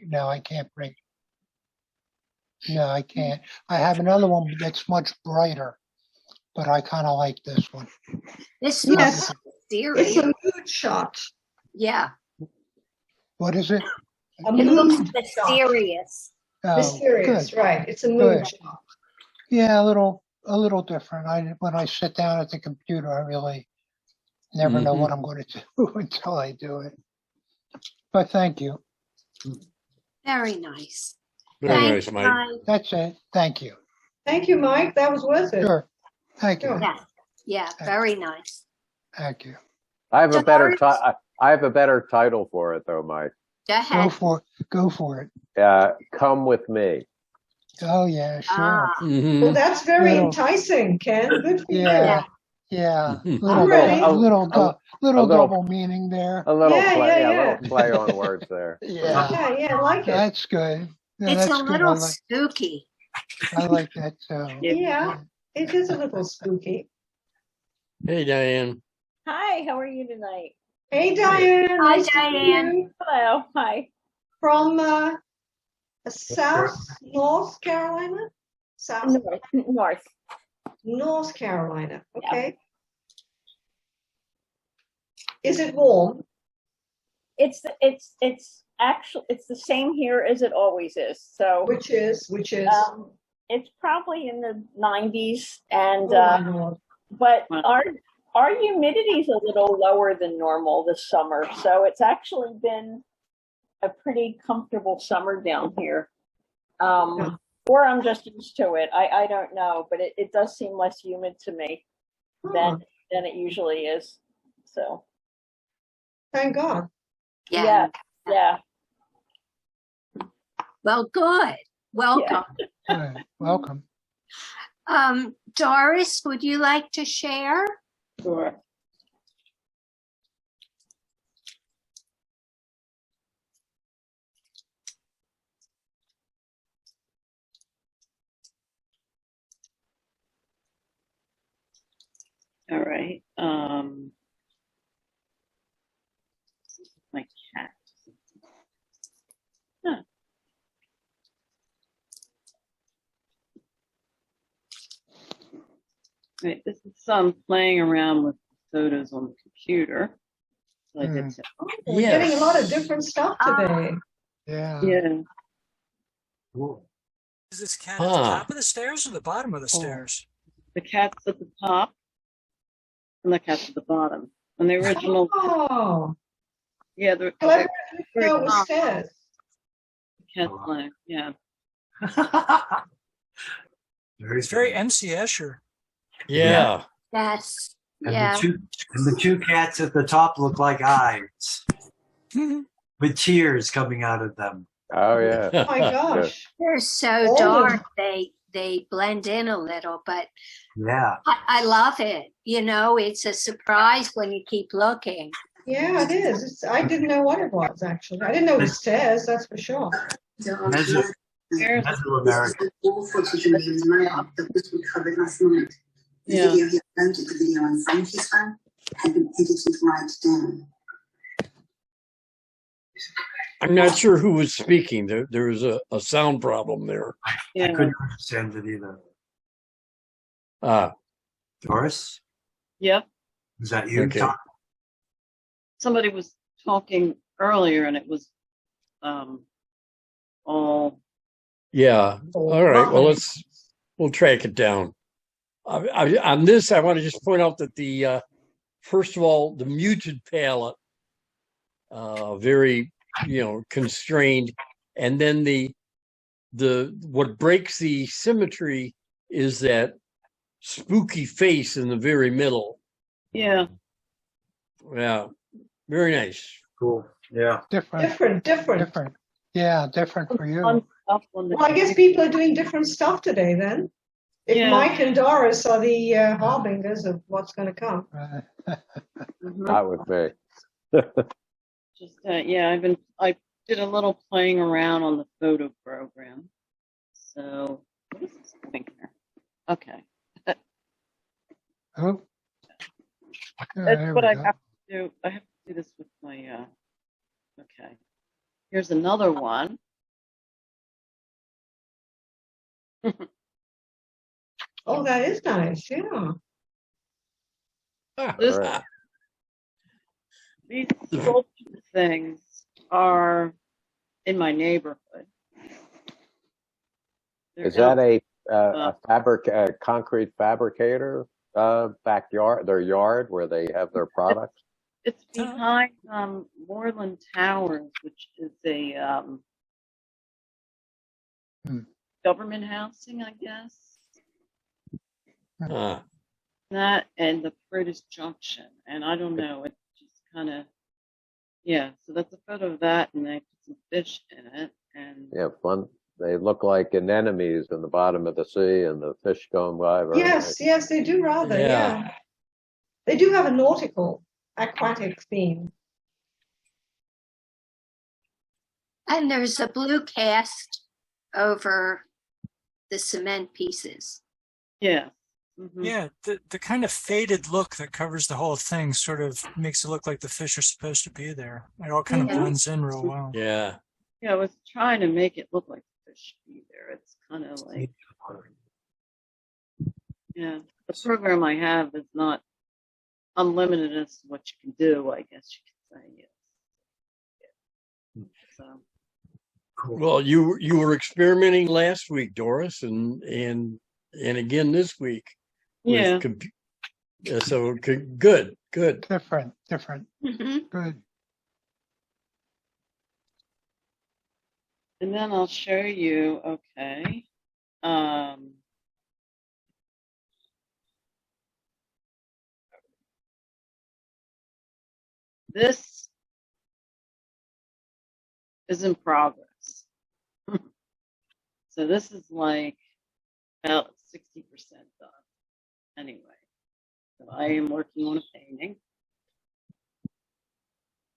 no, I can't bring. No, I can't. I have another one that's much brighter, but I kind of like this one. This Yes. looks It's serious. a mood shot. Yeah, What is it? A it looks mood shot. mysterious. Oh, Mysterious, good. right. It's a mood Good. shot. Yeah, a little different. When I sit down at the computer, I really never know what I'm going to do until I do it. But thank you. Very nice. Very Thanks, nice, Mike. That's it. Thank you. Thank you, Mike. That was worth it. Sure. Thank you. Sure. Yeah, very nice. Thank you. I have a better Doris? I have a better title for it though, Mike. Go ahead. Go for it. Come with me. Oh yeah, sure. Ah, Well, that's very Little- enticing, Ken. Good for Yeah. Yeah. I'm ready. Little little- double meaning there. A little Yeah, play, yeah, yeah, yeah. little play on words there. you. Yeah. Yeah, I like it. That's good. Yeah, it's that's a good. little spooky. I like that too. Yeah, it is a little spooky. Hey, Diane. Hi, how are you tonight? Hey, Diane. Hi, nice to see Diane. you. Hello, hi. From South North Carolina? South North. North Carolina. Okay. Is it warm? It's actually it's the same here as it always is. So Which is it's probably in the 90s, and oh my Lord. but our humidity is a little lower than normal this summer, so it's actually been a pretty comfortable summer down here. Or I'm just used to it. I don't know, but it does seem less humid to me than it usually is. So Thank God. Yeah. yeah. Well, good. Welcome. Good. Welcome. Doris, would you like to share? Sure. All right. My cat. Huh. Right, this is some playing around with photos on the computer. So I did some, We're getting a lot of different stuff today. Yeah. yeah. Is this cat at the top of the stairs or the bottom of the stairs? The cat's at the top and the cat's at the bottom. And the original, Oh, yeah, the clever. No, it was stairs. cat's black, yeah. It's very MC Escher. Yeah. Yes. And Yeah. the two cats at the top look like eyes with tears coming out of them. Oh yeah. Oh my gosh. They're so All dark. of They blend in a little, but Yeah. I love it. You know, it's a surprise when you keep looking. Yeah, it is. I didn't know what it was, actually. I didn't know it was stairs, that's for sure. Mesoamerican. All footage remains made that was recovered last night. The Yeah. video he uploaded, the video on Frankie's phone, had been edited right down. I'm not sure who was speaking. There was a sound problem there. I Yeah. couldn't understand it either. Doris, Yep. is that you? Okay. talking? Somebody was talking earlier and it was all Yeah. All right. Well, we'll track it down. On this, I want to just point out that the first of all, the muted palette, very constrained, and then the what breaks the symmetry is that spooky face in the very middle. yeah. Yeah, very nice. Cool. Yeah. Different. Different. Yeah, different for you. Fun stuff on the Well, I guess people are doing different stuff today then. If Yeah. Mike and Doris are the harbingers of what's going to come. Mhm. That would be. Just yeah, I did a little playing around on the photo program. So what is this thing here? Okay. Oh. That's what I have to do. I have to do this with my okay. Here's another one. Oh, that is nice, yeah. This- Right. These sculpture things are in my neighborhood. They're Is that out- a concrete fabricator backyard, their yard where they have their products? It's behind Moreland Towers, which is a government housing, I guess. Ah, That and the Curtis Junction, and I don't know. It's just kind of, yeah. So that's a photo of that, and they put some fish in it, and Yeah, fun. They look like anemones in the bottom of the sea, and the fish going by. Very Yes, nice. yes, they do rather, yeah. They do have a nautical, aquatic theme. And there's a blue cast over the cement pieces. yeah. Mhm. Yeah, the kind of faded look that covers the whole thing sort of makes it look like the fish are supposed to be there. It all kind of Mhm. blends in real well. yeah. Yeah, I was trying to make it look like the fish should be there. It's kind of like, yeah. The program I have is not unlimited as to what you can do, I guess you could say. Yes. So, Well, you were experimenting last week, Doris, and again this week. with yeah. So good. Different, Mhm. good. And then I'll show you, okay. This is in progress. So this is like about 60% done. Anyway, so I am working on a painting.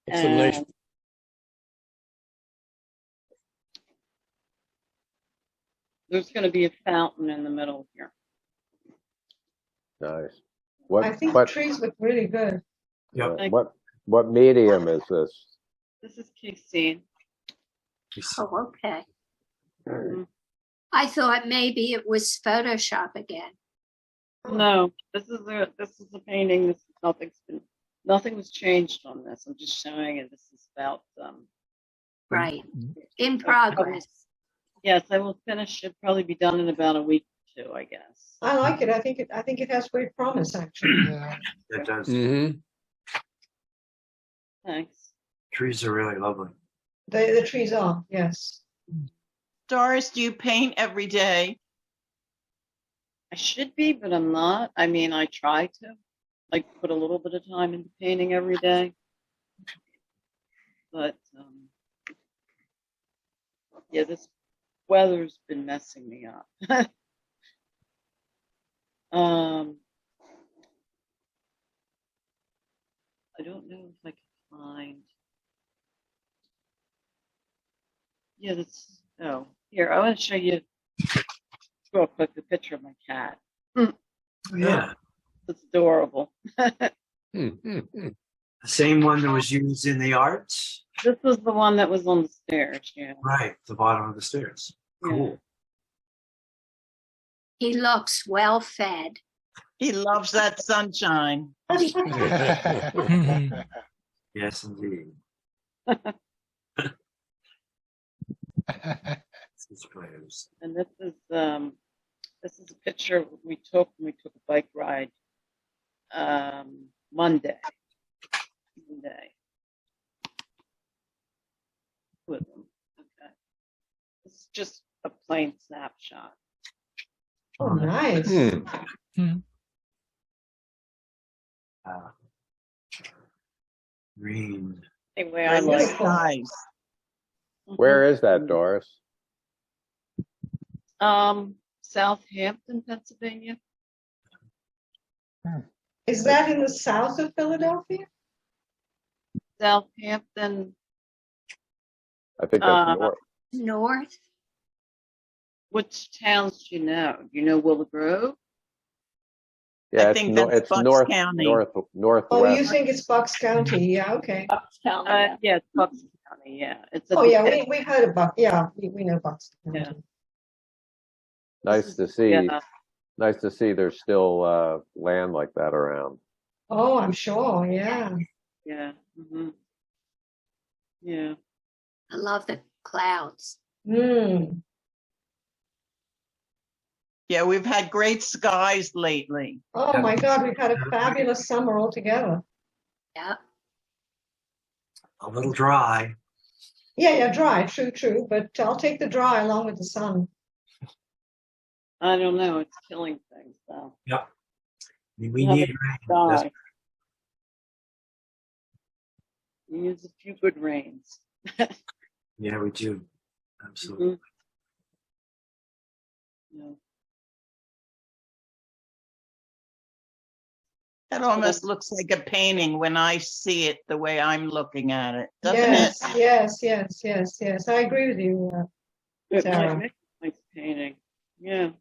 It's a nice. And there's going to be a fountain in the middle here. Nice. I think the trees look really good. What medium is this? This is Casey. Oh, okay. Mhm. I thought maybe it was Photoshop again. No, this is a painting. This is nothing was changed on this. I'm just showing it. This is about Right. In progress. Yes, I will finish. It'll probably be done in about a week or two, I guess. I like it. I think it has great promise, actually. Yeah. It does. Mm-hmm. Thanks. Trees are really lovely. The trees are, yes. Doris, do you paint every day? I should be, but I'm not. I mean, I try to. Like, put a little bit of time into painting every day. But, yeah, this weather's been messing me up. I don't know if I can find. Yeah, that's. Oh, here, I want to show you real quick the picture of my cat. Yeah. It's adorable. The same one that was used in the arts? This was the one that was on the stairs, yeah. Right, the bottom of the stairs. Cool. He looks well fed. He loves that sunshine. Yes, indeed. His players. And this is a picture we took when we took a bike ride Monday. With them. Okay. This is just a plain snapshot. Oh, nice. Green. Anyway, I Really like cool. Nice. Where is that, Doris? Southampton, Pennsylvania. Is that in the south of Philadelphia? Southampton, I think that's north. North? which towns do you know? Do you know Willow Grove? Yeah, I it's, think no, that's it's Bucks north, County. northwest. Oh, you think it's Bucks County? Yeah, okay. Bucks County. Yeah, it's Bucks County. Yeah, it's a Oh, yeah, we heard about, yeah, we know Buxton. Yeah. Nice to see. Yeah. Nice to see there's still land like that around. Oh, I'm sure, yeah. Yeah. Yeah. I love the clouds. Mm. Yeah, we've had great skies lately. Oh my God, we've had a fabulous summer altogether. Yeah. A little dry. Yeah, dry, true, but I'll take the dry along with the sun. I don't know. It's killing things though. Yep. We Have need it rain. die. We use a few good rains. Yeah, we do. Absolutely. Yeah. It almost looks like a painting when I see it the way I'm looking at it, doesn't Yes, it? yes. I agree with you, It Sarah. might make a nice painting. Yeah.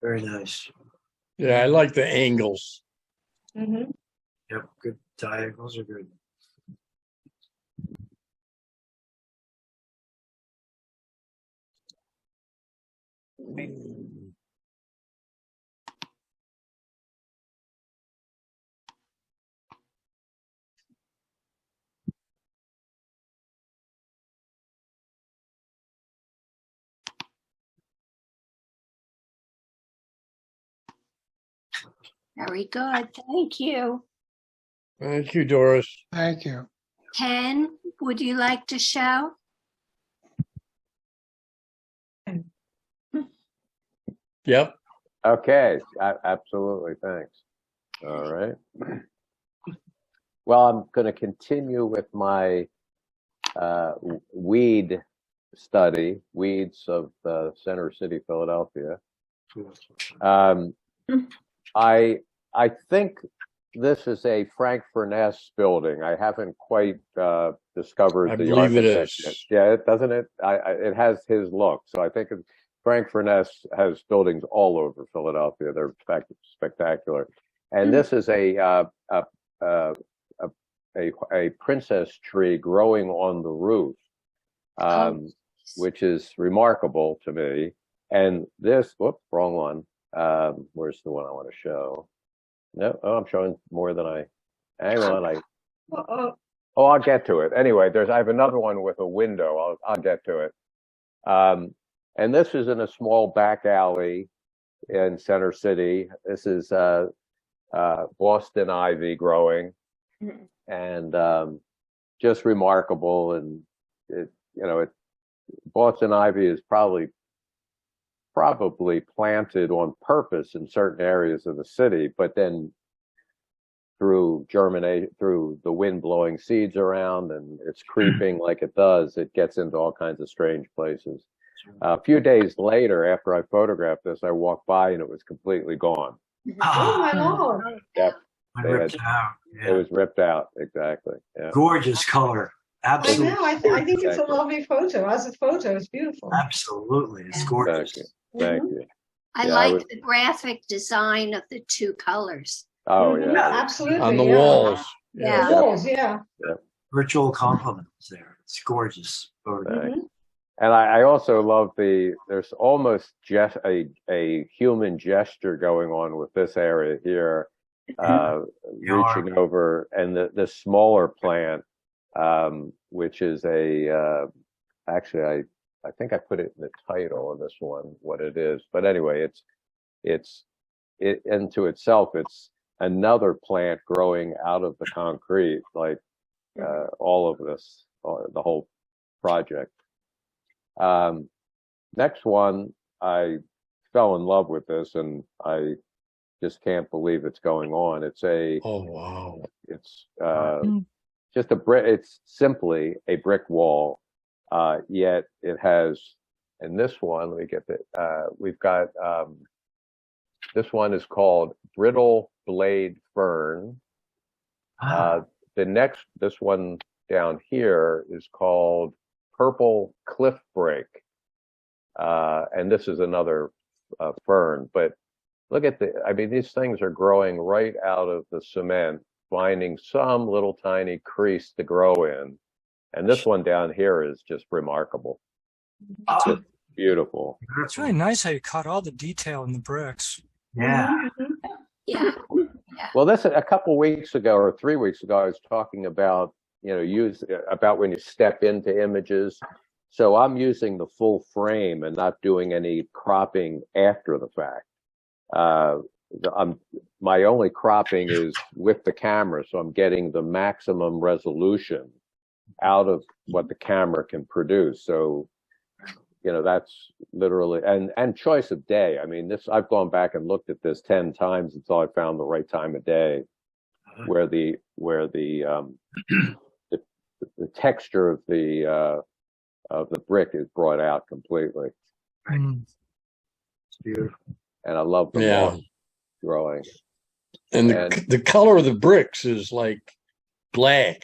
Very nice. Yeah, I like the angles. Mm-hmm. Yep, good diagonals are good. Very good. Thank you. Thank you, Doris. Thank you. Ken, would you like to show? Yep. Okay, absolutely. Thanks. All right. Well, I'm going to continue with my weed study, weeds of Center City, Philadelphia. I think this is a Frank Furness building. I haven't quite discovered I the believe it architect is. yet. Yeah, doesn't it? It has his look. So I think Frank Furness has buildings all over Philadelphia. They're spectacular. And this is a princess tree growing on the roof, which is remarkable to me. And this, whoops, wrong one. Where's the one I want to show? No, I'm showing more than hang on. I'll get to it. Anyway, I have another one with a window. I'll get to it. And this is in a small back alley in Center City. This is Boston ivy growing, and just remarkable. And Boston ivy is probably planted on purpose in certain areas of the city, but then through the wind blowing seeds around and it's creeping like it does, it gets into all kinds of strange places. A few days later, after I photographed this, I walked by and it was completely gone. Oh my Lord. Yep. Ripped out. It was ripped out, exactly. Yeah. Gorgeous color. I Absolutely. know, I think it's a lovely photo. As a photo, it's beautiful. Absolutely. It's gorgeous. Thank you. I like the graphic design of the two colors. Oh, yeah. Absolutely. On the walls. Yeah. The walls, yeah. Virtual compliments there. It's gorgeous. Thanks. And I also love there's almost just a human gesture going on with this area here, reaching over, and the smaller plant, which is actually I think I put it in the title of this one, what it is. But anyway, it's into itself, it's another plant growing out of the concrete, like all of this, the whole project. Next one, I fell in love with this, and I just can't believe it's going on. It's oh wow! It's just a brick. It's simply a brick wall, yet it has. And this one, let me get the. We've got this one is called brittle blade fern. This one down here is called purple cliff break, and this is another fern. But look at I mean, these things are growing right out of the cement finding some little tiny crease to grow in. And this one down here is just remarkable. Just beautiful. It's really nice how you caught all the detail in the bricks. Yeah. Yeah. Well, this a couple weeks ago or 3 weeks ago, I was talking about, about when you step into images. So I'm using the full frame and not doing any cropping after the fact. My only cropping is with the camera, so I'm getting the maximum resolution out of what the camera can produce. So, that's literally and choice of day. I mean, I've gone back and looked at this 10 times until I found the right time of day, where the texture of the brick is brought out completely. It's beautiful. And I love the moss growing. And the color of the bricks is like black.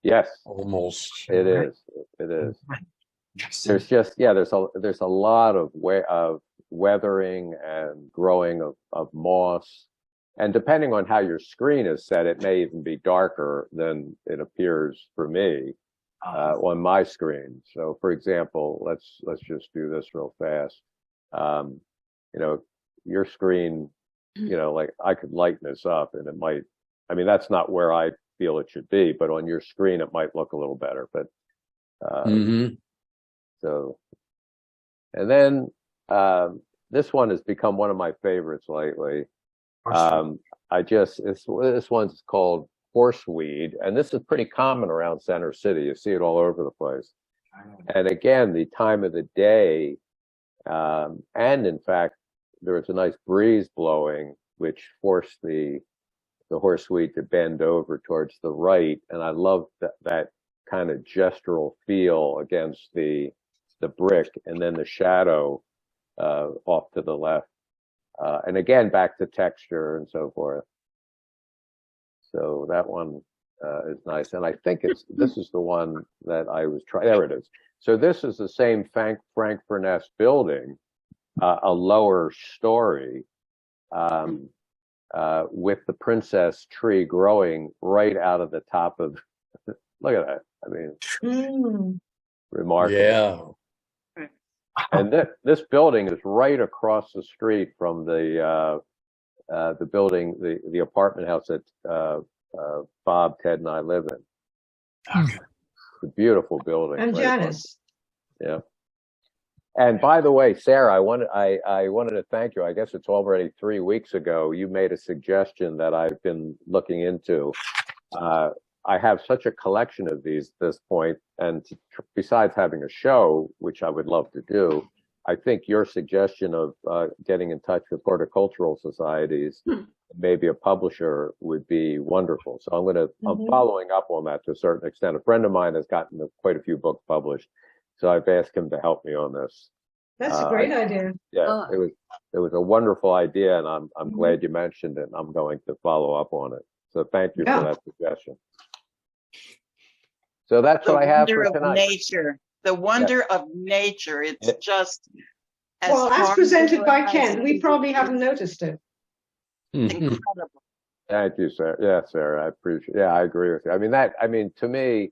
Yes, almost. It is. It is. There's just there's a lot of weathering and growing of moss, and depending on how your screen is set, it may even be darker than it appears for me on my screen. So, for example, let's just do this real fast. Your screen, like I could lighten this up, and it might. I mean, that's not where I feel it should be, but on your screen, it might look a little better. But so, and then this one has become one of my favorites lately. This one's called horseweed, and this is pretty common around Center City. You see it all over the place. And again, the time of the day, and in fact, there was a nice breeze blowing, which forced the horseweed to bend over towards the right, and I love that kind of gestural feel against the brick, and then the shadow off to the left, and again back to texture and so forth. So that one is nice, and I think this is the one that I was trying. There it is. So this is the same Frank Furness building, a lower story, with the princess tree growing right out of the top of. Look at that! I mean, remarkable. Yeah. And this building is right across the street from the building, the apartment house that Bob, Ted, and I live in. Okay. It's a beautiful building. And right Janice. Yeah. And by the way, Sarah, I wanted to thank you. I guess it's already 3 weeks ago. You made a suggestion that I've been looking into. I have such a collection of these at this point, and besides having a show, which I would love to do, I think your suggestion of getting in touch with horticultural societies, maybe a publisher, would be wonderful. So I'm following up on that to a certain extent. A friend of mine has gotten quite a few books published, so I've asked him to help me on this. That's a great idea. Yeah, it was a wonderful idea, and I'm glad you mentioned it. I'm going to follow up on it. So thank you for that suggestion. So that's what I have for tonight. Nature. The wonder of nature. It's just as presented by Ken, we probably haven't noticed it. Incredible. Thank you, Sarah. Yeah, Sarah, I appreciate. Yeah, I agree with you. I mean, to me,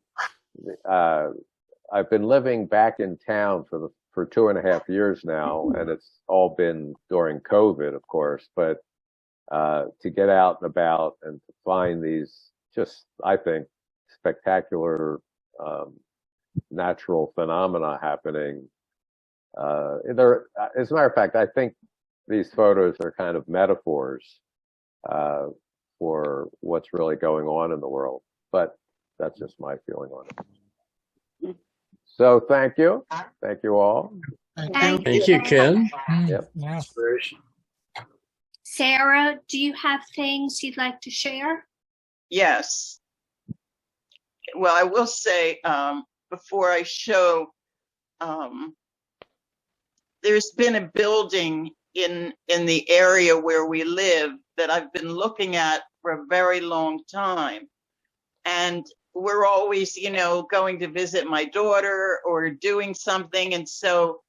I've been living back in town for 2.5 years now, and it's all been during COVID, of course. But to get out and about and to find these, just I think, spectacular natural phenomena happening. As a matter of fact, I think these photos are kind of metaphors for what's really going on in the world. But that's just my feeling on it. So thank you. Thank you all. Thank you, Ken. Yep. Yeah. Sarah, do you have things you'd like to share? Yes. Well, I will say before I show, there's been a building in the area where we live that I've been looking at for a very long time. And we're always, going to visit my daughter or doing something. And so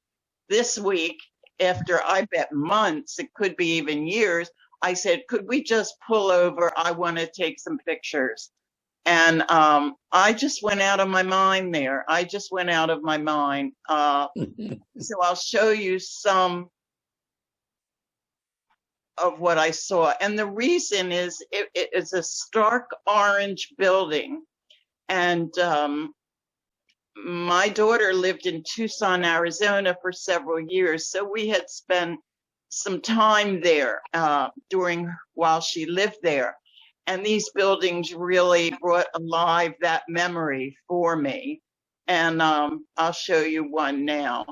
this week, after I bet months, it could be even years, I said, could we just pull over? I want to take some pictures. And I just went out of my mind there. I just went out of my mind. So I'll show you some of what I saw. And the reason is it is a stark orange building. And my daughter lived in Tucson, Arizona for several years. So we had spent some time there while she lived there. And these buildings really brought alive that memory for me. And I'll show you one now.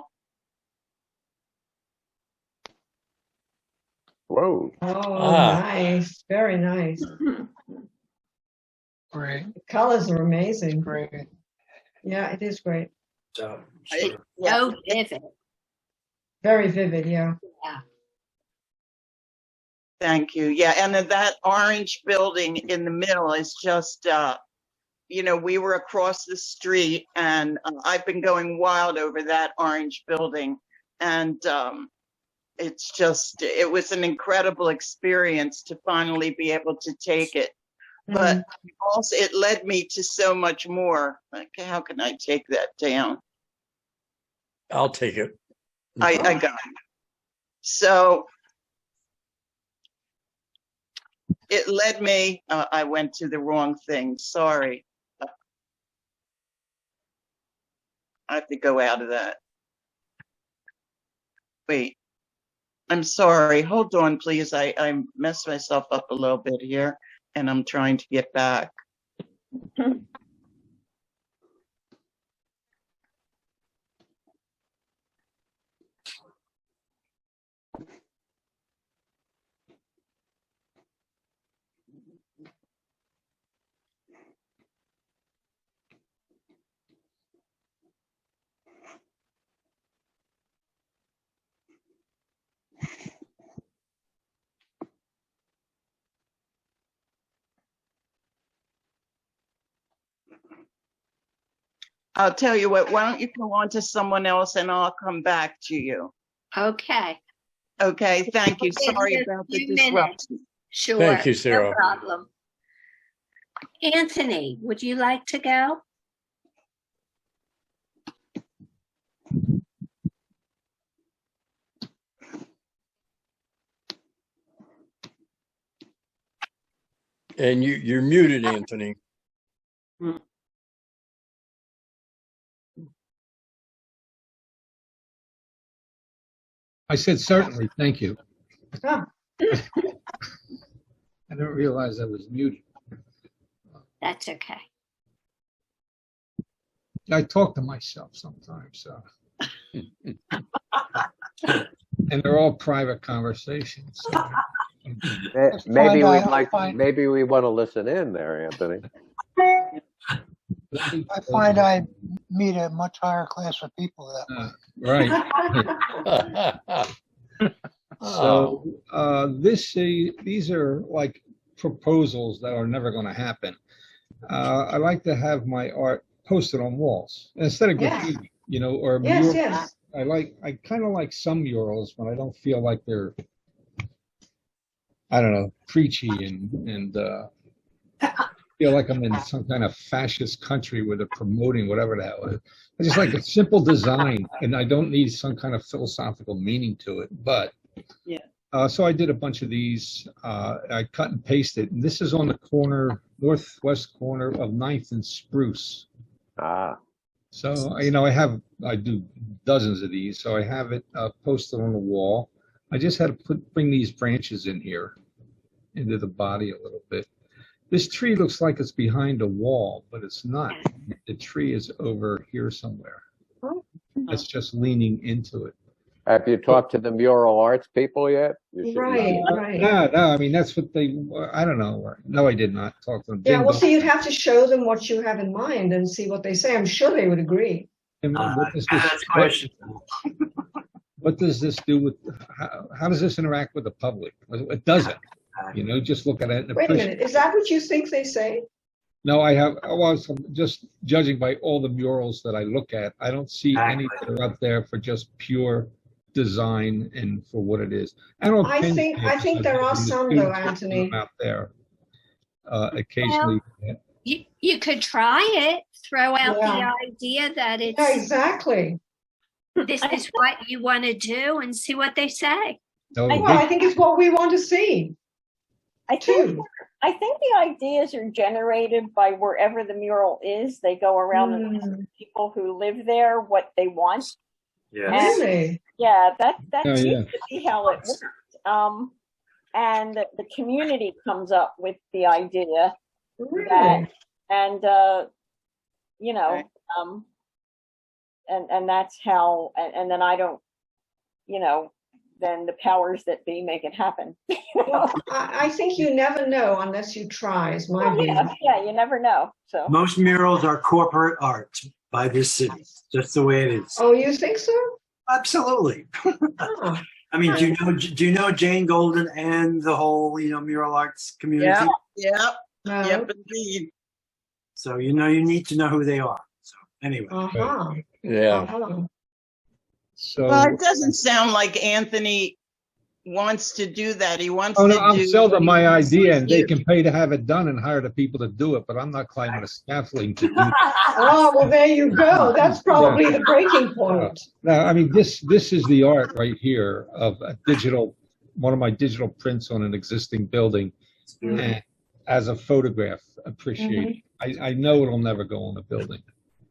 Whoa. Oh, nice. Very nice. Great, The colors are amazing. great. Yeah, it is great. So, It's Yeah. so vivid. Very vivid, yeah. Yeah. Thank you. Yeah, and that orange building in the middle is just, we were across the street, and I've been going wild over that orange building. And it was an incredible experience to finally be able to take it. But also, it led me to so much more. Like, how can I take that down? I'll take it. I got it. So it led me, I went to the wrong thing. Sorry. I have to go out of that. Wait, I'm sorry. Hold on, please. I messed myself up a little bit here, and I'm trying to get back. I'll tell you what, why don't you go on to someone else and I'll come back to you. Okay. Okay, thank you. Give Sorry me a about the few minutes. disruption. Sure. Thank you, Sarah. No problem. Anthony, would you like to go? And you're muted, Anthony. I said certainly, thank you. Ah, I didn't realize I was muted. That's okay. I talk to myself sometimes, so. And they're all private conversations. So. Maybe we want to listen in there, Anthony. I find I meet a much higher class of people that way. Right. So these are like proposals that are never going to happen. I like to have my art posted on walls instead of graffiti, or murals. Yes. I kind of like some murals when I don't feel like they're, I don't know, preachy and feel like I'm in some kind of fascist country where they're promoting whatever the hell it is. I just like a simple design, and I don't need some kind of philosophical meaning to it. But so I did a bunch of these. I cut and pasted. And this is on the northwest corner of 9th and Spruce. So I do dozens of these. So I have it posted on the wall. I just had to bring these branches in here into the body a little bit. This tree looks like it's behind a wall, but it's not. The tree is over here somewhere. It's just leaning into it. Have you talked to the mural arts people yet? Right. No, I mean, that's what I don't know. No, I did not talk to them. Yeah, well, see, you'd have to show them what you have in mind and see what they say. I'm sure they would agree. What does this do with, how does this interact with the public? It doesn't. Just look at it. Wait a minute, is that what you think they say? No, I was just judging by all the murals that I look at. I don't see any that are up there for just pure design and for what it is. And on I Penn think campus, there are the some students though, will Anthony. come out there occasionally. You could try it. Throw out Yeah. the idea that it's Yeah, exactly. this is what you want to do and see what they say. No, Well, I think it's what we want to see. I think the ideas are generated by wherever the mural is. They go around and ask the people who live there what they want. Yes. Really? Yeah, that Oh, seems yeah. to be how it works. And the community comes up with the idea Really? you know, and that's how, and then I don't, you know, then the powers that be make it happen. Well, I think you never know unless you try, is my view. Yeah, you never know. So Most murals are corporate art by this city. Just the way it is. Oh, you think so? Absolutely. Oh. I mean, do you know Jane Golden and the whole, mural arts community? Yep. No. Yep, indeed. So, you need to know who they are. So, anyway. Uh-huh. Yeah. Uh-huh. So, Well, it doesn't sound like Anthony wants to do that. He wants oh to no, I'm do selling what he my wants to idea, and they do. can pay to have it done and hire the people to do it. But I'm not climbing a scaffolding to do it. Oh, well, there you go. That's probably the breaking point. Now, I mean, this is the art right here of a one of my digital prints on an existing building, and as a photograph. Appreciate. I know it'll never go on a building.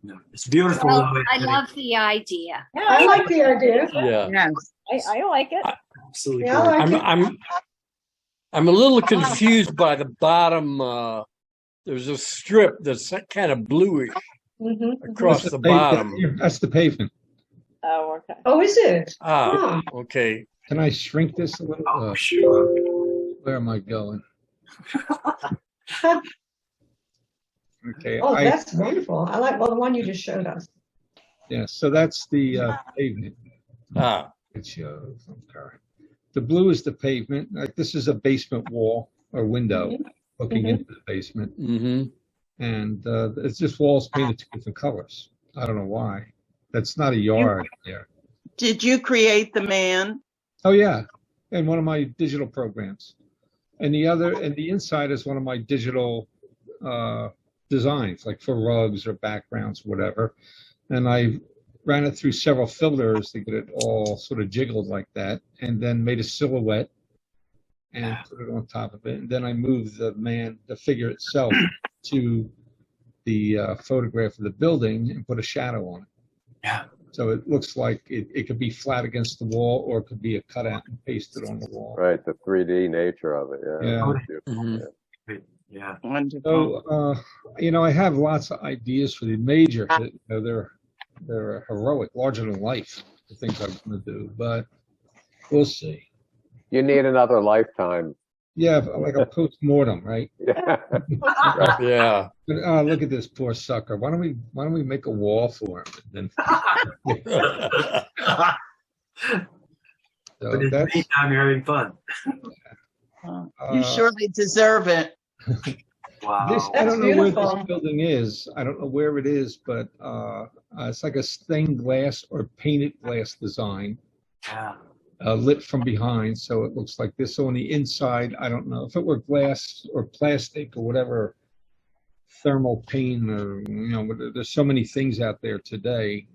No, it's beautiful. Well, I love the idea. yeah, I like the idea. Yeah. Yes. I like it. Absolutely. Yeah, I like I'm a little confused by the bottom. There's a strip that's kind of bluish across the bottom. That's the pavement. Oh, okay. Oh, is it? Ah, okay. Can I shrink this a little? Oh, sure. Where am I going? Okay. Oh, that's wonderful. I like the one you just showed us. Yeah, so that's the pavement. Ah, Which the blue is the pavement. Like, this is a basement wall or window looking into the basement, and it's just walls painted two different colors. I don't know why. That's not a yard there. Did you create the man? Oh yeah, in one of my digital programs, and the inside is one of my digital designs, like for rugs or backgrounds, whatever. And I ran it through several filters to get it all sort of jiggled like that, and then made a silhouette and put it on top of it. And then I moved the figure itself, to the photograph of the building and put a shadow on it. Yeah. So it looks like it could be flat against the wall, or it could be a cutout and pasted on the wall. Right, the 3D nature of it. Yeah. Yeah. Yeah. Wonderful. So, I have lots of ideas for the major. They're heroic, larger than life, the things I'm going to do, but we'll see. You need another lifetime. Yeah, like a post-mortem, right? yeah. Look at this poor sucker. Why don't we make a wall for him? And then, But in the meantime, you're having fun. You surely deserve it. Wow. I don't know where beautiful. this building is. I don't know where it is, but it's like a stained glass or painted glass design, Yeah. lit from behind, so it looks like this. So on the inside, I don't know if it were glass or plastic or whatever, thermal paint, or there's so many things out there today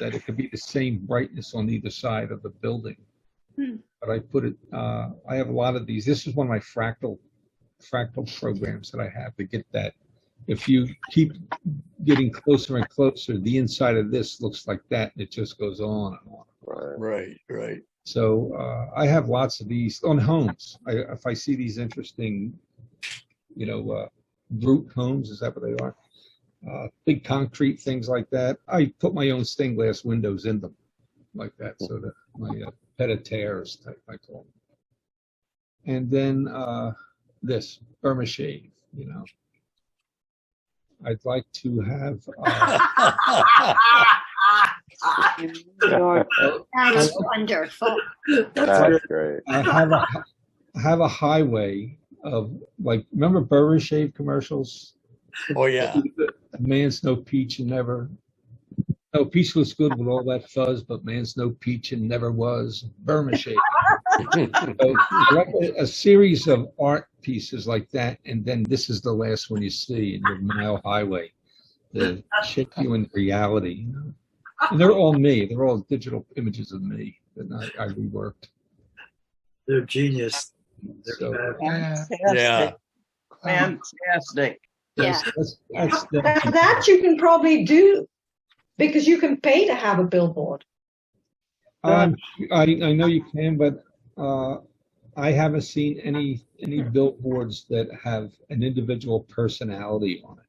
that it could be the same brightness on either side of the building. But I put it. I have a lot of these. This is one of my fractal programs that I have to get that. If you keep getting closer and closer, the inside of this looks like that, and it just goes on and on. Right. So I have lots of these on homes. If I see these interesting, brute homes, is that what they are? Big concrete things like that. I put my own stained glass windows in them, like that, so that my pet-a-terres type, I call them. And then this Burma shave, I'd like to have. That's wonderful. That's great. I have a highway of, like, remember Burma shave commercials? Oh yeah. A man's no peach and never. No, peach looks good with all that fuzz, but man's no peach and never was. Burma shake. So, like a series of art pieces like that, and then this is the last one you see in your Mile Highway. The shit you in reality. You know? And they're all me. They're all digital images of me that I reworked. They're genius. They're So, fabulous. Yeah. Fantastic. Yeah. that's That you can probably do because you can pay to have a billboard. I know you can, but I haven't seen any billboards that have an individual personality on it.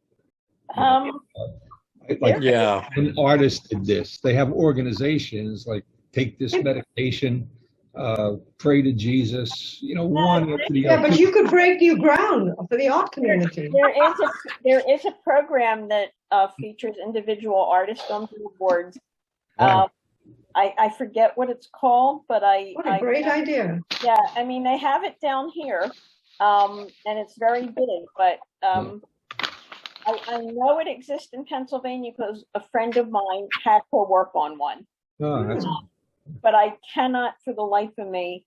Like Yeah. an artist did this. They have organizations like take this medication, pray to Jesus. You know, one after the Yeah, other. but you could break new ground for the art community. There is a program that features individual artists on billboards. Wow. I forget what it's called, but What a great idea. Yeah, I mean they have it down here, and it's very big. But I know it exists in Pennsylvania because a friend of mine had her work on one. Oh, that's But I cannot, for the life of me,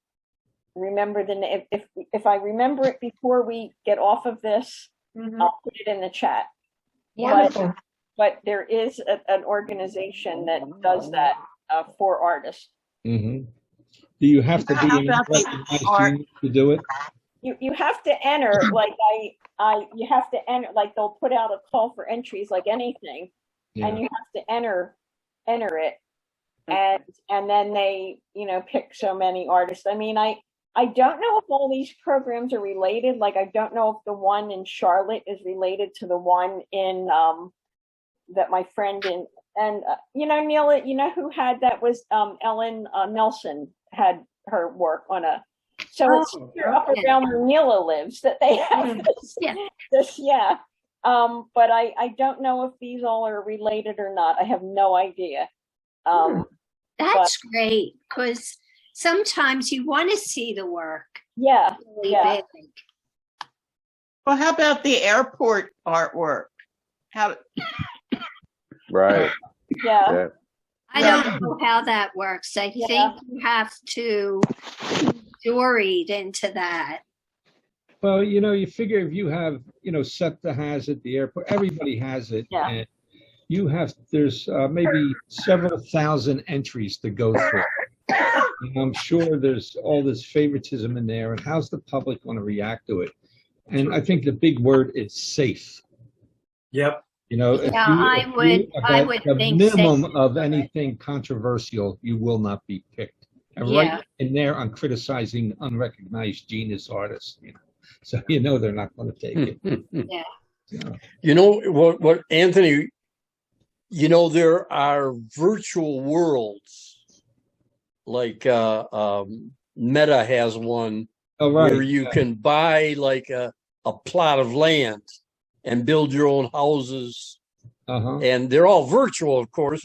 remember the name. If I remember it before we get off of this, I'll put it in the chat. Wonderful. But there is an organization that does that for artists. Mm-hmm. Do you have to be an recognized genius to do it? You have to enter like you have to enter like they'll put out a call for entries like anything, and you have to enter it, and then they pick so many artists. I mean I don't know if all these programs are related. Like I don't know if the one in Charlotte is related to the one in that my friend in. And, Neela, who had that was Ellen Nelson had her work on so it's up around where Neela lives that they have this. But I don't know if these all are related or not. I have no idea. That's great because sometimes you want to see the work. Yeah. Really Yeah. big. Well, how about the airport artwork? Right. Yeah. I don't know how that works. I think you have to be juried into that. Well, you figure if you have, SEPTA has it, the airport, everybody has it. Yeah. And there's maybe several thousand entries to go through. And I'm sure there's all this favoritism in there. And how's the public going to react to it? And I think the big word is safe. Yep. If I would the think minimum safe. of anything controversial, you will not be picked. And Yeah. right in there, I'm criticizing unrecognized genius artists. So they're not going to take it. Yeah. What Anthony, there are virtual worlds like Meta has one where you can buy like a plot of land and build your own houses. And they're all virtual, of course,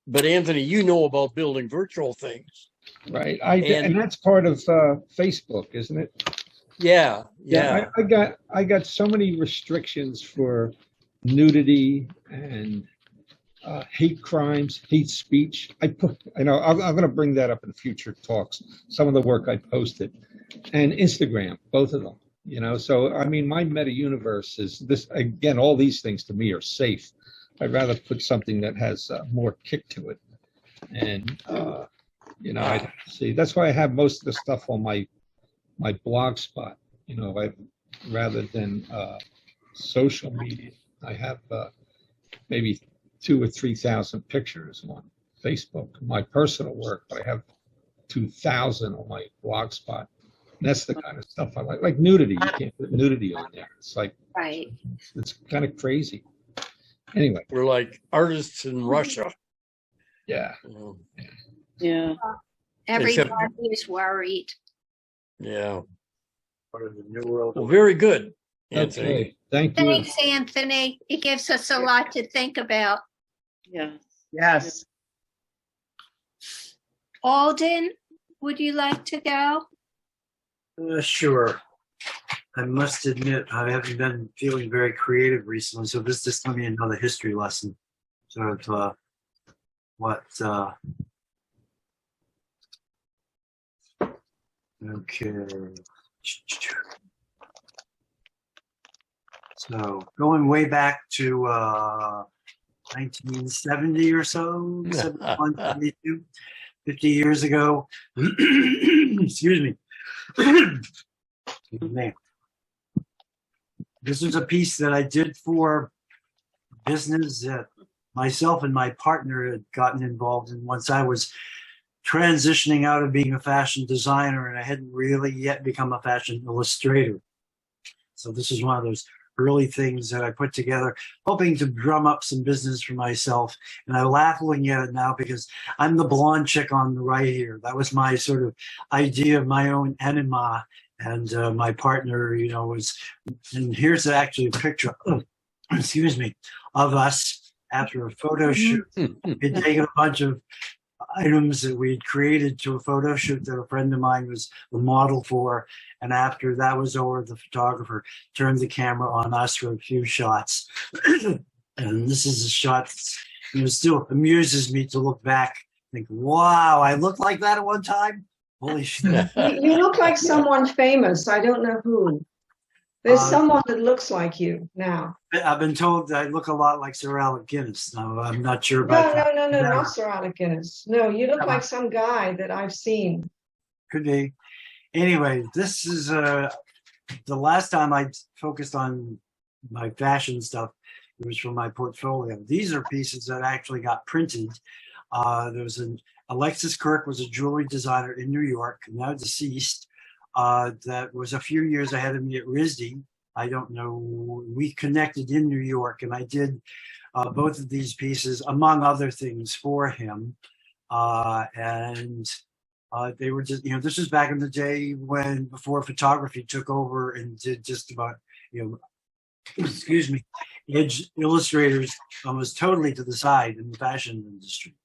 but Anthony, about building virtual things. Right. And that's part of Facebook, isn't it? Yeah. I got so many restrictions for nudity and hate crimes, hate speech. I'm going to bring that up in future talks. Some of the work I posted, and Instagram, both of them. So I mean, my meta universe is this again. All these things to me are safe. I'd rather put something that has more kick to it, and I see. That's why I have most of the stuff on my blog spot. Rather than social media, I have maybe 2,000 or 3,000 pictures on Facebook. My personal work, but I have 2,000 on my blog spot. And that's the kind of stuff I like nudity. You can't put nudity on there. It's like it's kind of crazy. Anyway, we're like artists in Russia. Yeah. Yeah. Everybody is worried. Yeah. Part of the new world. Well, very good, Anthony. Okay. Thank you. Thanks, Anthony. It gives us a lot to think about. Yes. Yes. Alden, would you like to go? Sure. I must admit, I haven't been feeling very creative recently, so this is going to be another history lesson. Sort of what okay. So going way back to 1970 or so, 71, 72, 50 years ago. Excuse me. Excuse me. This was a piece that I did for business that myself and my partner had gotten involved in once I was transitioning out of being a fashion designer, and I hadn't really yet become a fashion illustrator. So this is one of those early things that I put together, hoping to drum up some business for myself. And I laugh looking at it now because I'm the blonde chick on the right here. That was my sort of idea of my own enema. And my partner, you know, was, and here's actually a picture of, excuse me, of us after a photo shoot. We'd taken a bunch of items that we'd created to a photo shoot that a friend of mine was the model for. And after that was over, the photographer turned the camera on us for a few shots. And this is a shot, you know, still amuses me to look back and think, wow, I looked like that at one time? Holy shit. You look like someone famous. I don't know who. There's someone that looks like you now. I've been told that I look a lot like Sir Alec Guinness. No, I'm not sure about that. No, not Sir Alec Guinness. No, you look like some guy that I've seen. Could be. Anyway, this is the last time I focused on my fashion stuff. It was from my portfolio. These are pieces that actually got printed. There was Alexis Kirk was a jewelry designer in New York, now deceased. That was a few years ahead of me at RISD. I don't know. We connected in New York, and I did both of these pieces, among other things, for him. They were just, you know, this was back in the day when, before photography took over and did just about, you know, excuse me, edge illustrators almost totally to the side in the fashion industry.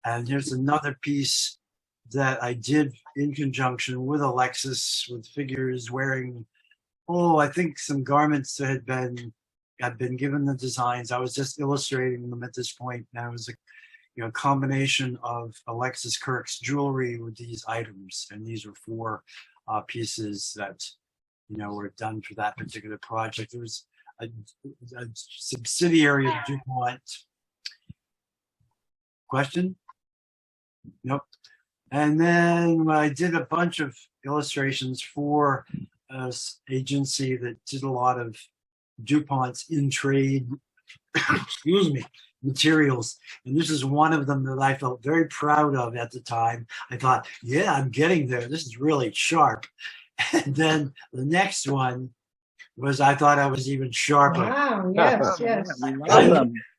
And here's another piece that I did in conjunction with Alexis, with figures wearing, I think some garments that had been given the designs. I was just illustrating them at this point. And it was a combination of Alexis Kirk's jewelry with these items. And these were 4 pieces that, you know, were done for that particular project. There was a subsidiary of DuPont. Question? Nope. And then I did a bunch of illustrations for an agency that did a lot of DuPont's in-trade, excuse me, materials. And this is one of them that I felt very proud of at the time. I thought, yeah, I'm getting there. This is really sharp. And then the next one was, I thought I was even sharper. Wow, yes, yes.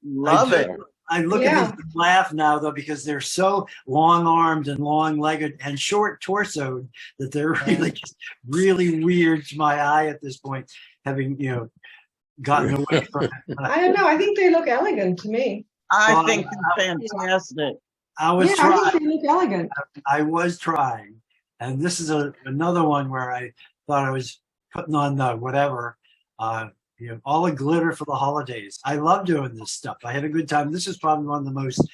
Love it. I look at these and laugh now, though, because they're so long-armed and long-legged and short-torsoed that they're really just really weird to my eye at this point, having, you know, gotten away from it. I don't know. I think they look elegant to me. I think they're fantastic. I was trying. trying. I think they look elegant. I was trying. And this is another one where I thought I was putting on the whatever, you know, all the glitter for the holidays. I love doing this stuff. I had a good time. This is probably one of the most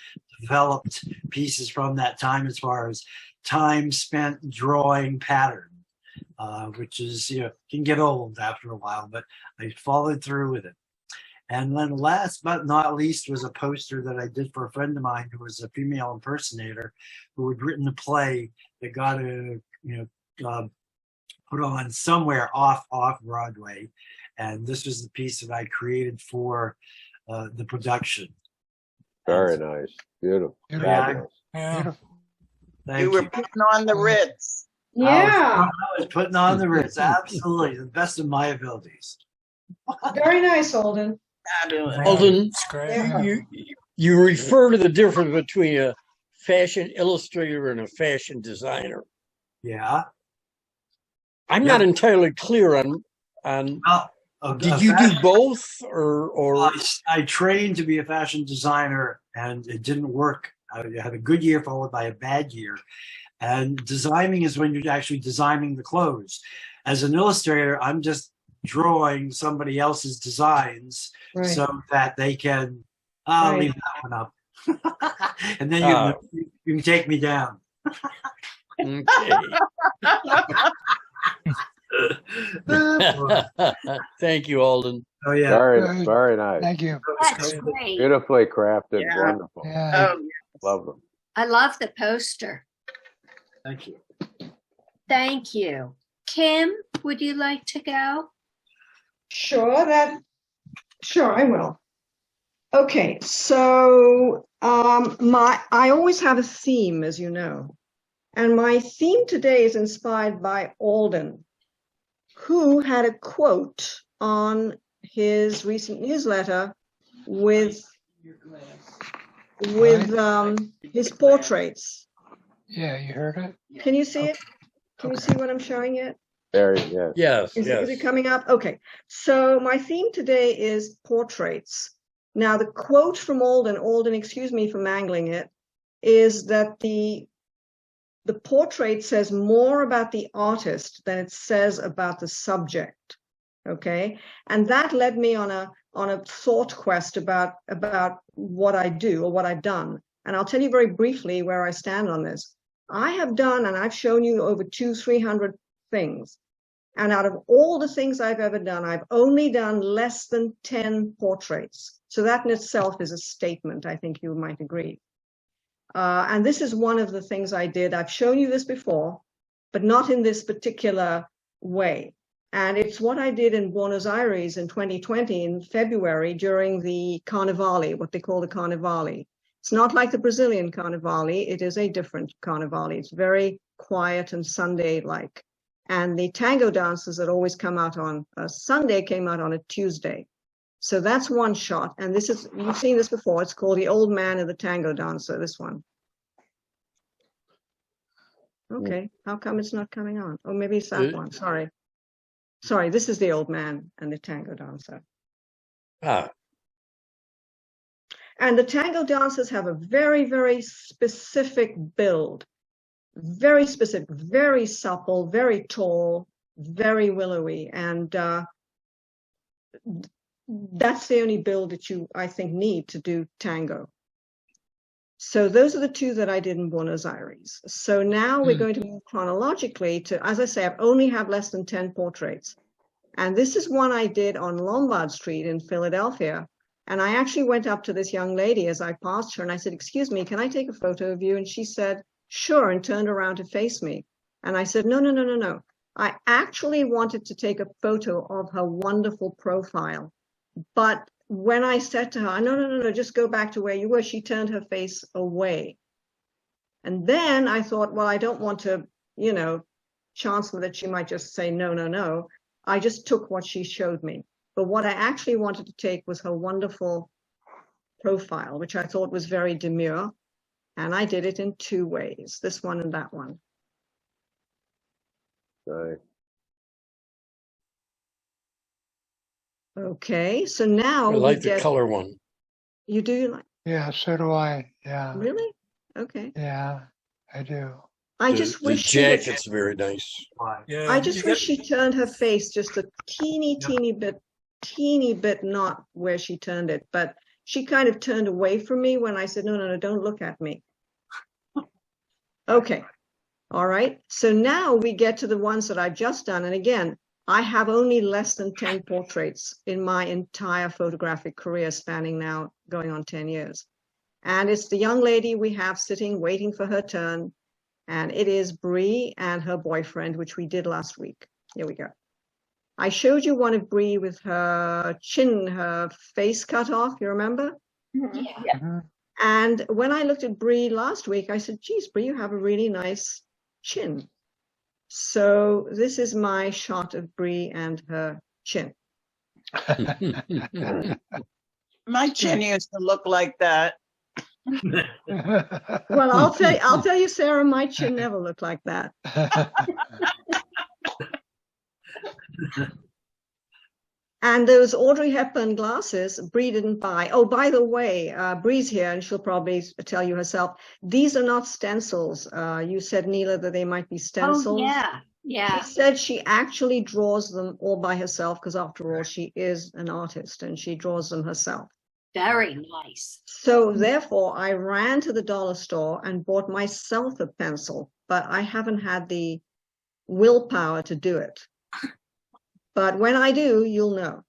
developed pieces from that time as far as time spent drawing pattern, which is, you know, can get old after a while, but I followed through with it. And then last but not least was a poster that I did for a friend of mine who was a female impersonator who had written a play that got put on somewhere off Broadway. And this was the piece that I created for the production. Very nice. Beautiful. Yeah. Yeah. You were putting on the Ritz. Yeah. I was putting on the Ritz. Absolutely. The best of my abilities. Very nice, Holden. Holden, Yeah. you refer to the difference between a fashion illustrator and a fashion designer. Yeah. I'm not entirely clear on did you do both or I trained to be a fashion designer and it didn't work. I had a good year followed by a bad year. And designing is when you're actually designing the clothes. As an illustrator, I'm just drawing somebody else's designs so that they can leave that one up. And then you can take me down. Okay. Thank you, Alden. Oh yeah. Very, very nice. Thank you. That's great. Beautifully crafted, Yeah. wonderful. Yeah. Oh, Love them. I love the poster. Thank you. Thank you. Kim, would you like to go? Sure, I will. Okay, so I always have a theme, as you know. And my theme today is inspired by Alden, who had a quote on his recent newsletter with his portraits. Yeah, you heard it? Can you see it? Can you see what I'm showing yet? Very, yeah. Yes, Is yes. it coming up? Okay. So my theme today is portraits. Now, the quote from Alden, excuse me for mangling it, is that the portrait says more about the artist than it says about the subject. Okay. And that led me on a thought quest about what I do or what I've done. And I'll tell you very briefly where I stand on this. I have done, and I've shown you over 200-300 things. And out of all the things I've ever done, I've only done less than 10 portraits. So that in itself is a statement, I think you might agree. And this is one of the things I did. I've shown you this before, but not in this particular way. And it's what I did in Buenos Aires in 2020 in February during the Carnivale, what they call the Carnivale. It's not like the Brazilian Carnivale. It is a different Carnivale. It's very quiet and Sunday-like. And the tango dances that always come out on a Sunday came out on a Tuesday. So that's one shot. And this is, you've seen this before. It's called The Old Man and the Tango Dancer, this one. Okay, how come it's not coming on? Oh, maybe it's that one, sorry. Sorry, this is The Old Man and the Tango Dancer. Ah. And the tango dancers have a very, very specific build. Very specific, very supple, very tall, very willowy. And that's the only build that you, I think, need to do tango. So those are the two that I did in Buenos Aires. So now we're going to move chronologically to, as I say, I've only have less than 10 portraits. And this is one I did on Lombard Street in Philadelphia. And I actually went up to this young lady as I passed her and I said, "Excuse me, can I take a photo of you?" And she said, "Sure," and turned around to face me. And I said, no. I actually wanted to take a photo of her wonderful profile. But when I said to her, no, just go back to where you were, she turned her face away. And then I thought, well, I don't want to, chance that she might just say, no. I just took what she showed me. But what I actually wanted to take was her wonderful profile, which I thought was very demure. And I did it in two ways, this one and that one. Right. Okay, so now I like the color one. You do like? Yeah, so do I. Yeah. Really? Okay. Yeah, I do. I just wish the jacket's very nice. Yeah, I just wish she turned her face just a teeny bit, not where she turned it, but she kind of turned away from me when I said, no, don't look at me. Okay. All right. So now we get to the ones that I've just done. And again, I have only less than 10 portraits in my entire photographic career, spanning now going on 10 years. And it's the young lady we have sitting, waiting for her turn. And it is Bree and her boyfriend, which we did last week. Here we go. I showed you one of Bree with her chin, her face cut off. You remember? Yeah. Mm-hmm. And when I looked at Bree last week, I said, geez, Bree, you have a really nice chin. So this is my shot of Bree and her chin. My chin used to look like that. Well, I'll tell you, Sarah, my chin never looked like that. And those Audrey Hepburn glasses, Bree didn't buy. Oh, by the way, Bree's here, and she'll probably tell you herself. These are not stencils. You said, Neela, that they might be stencils. Oh, yeah. She said she actually draws them all by herself because, after all, she is an artist and she draws them herself. Very nice. So therefore, I ran to the dollar store and bought myself a pencil, but I haven't had the willpower to do it. But when I do, you'll know.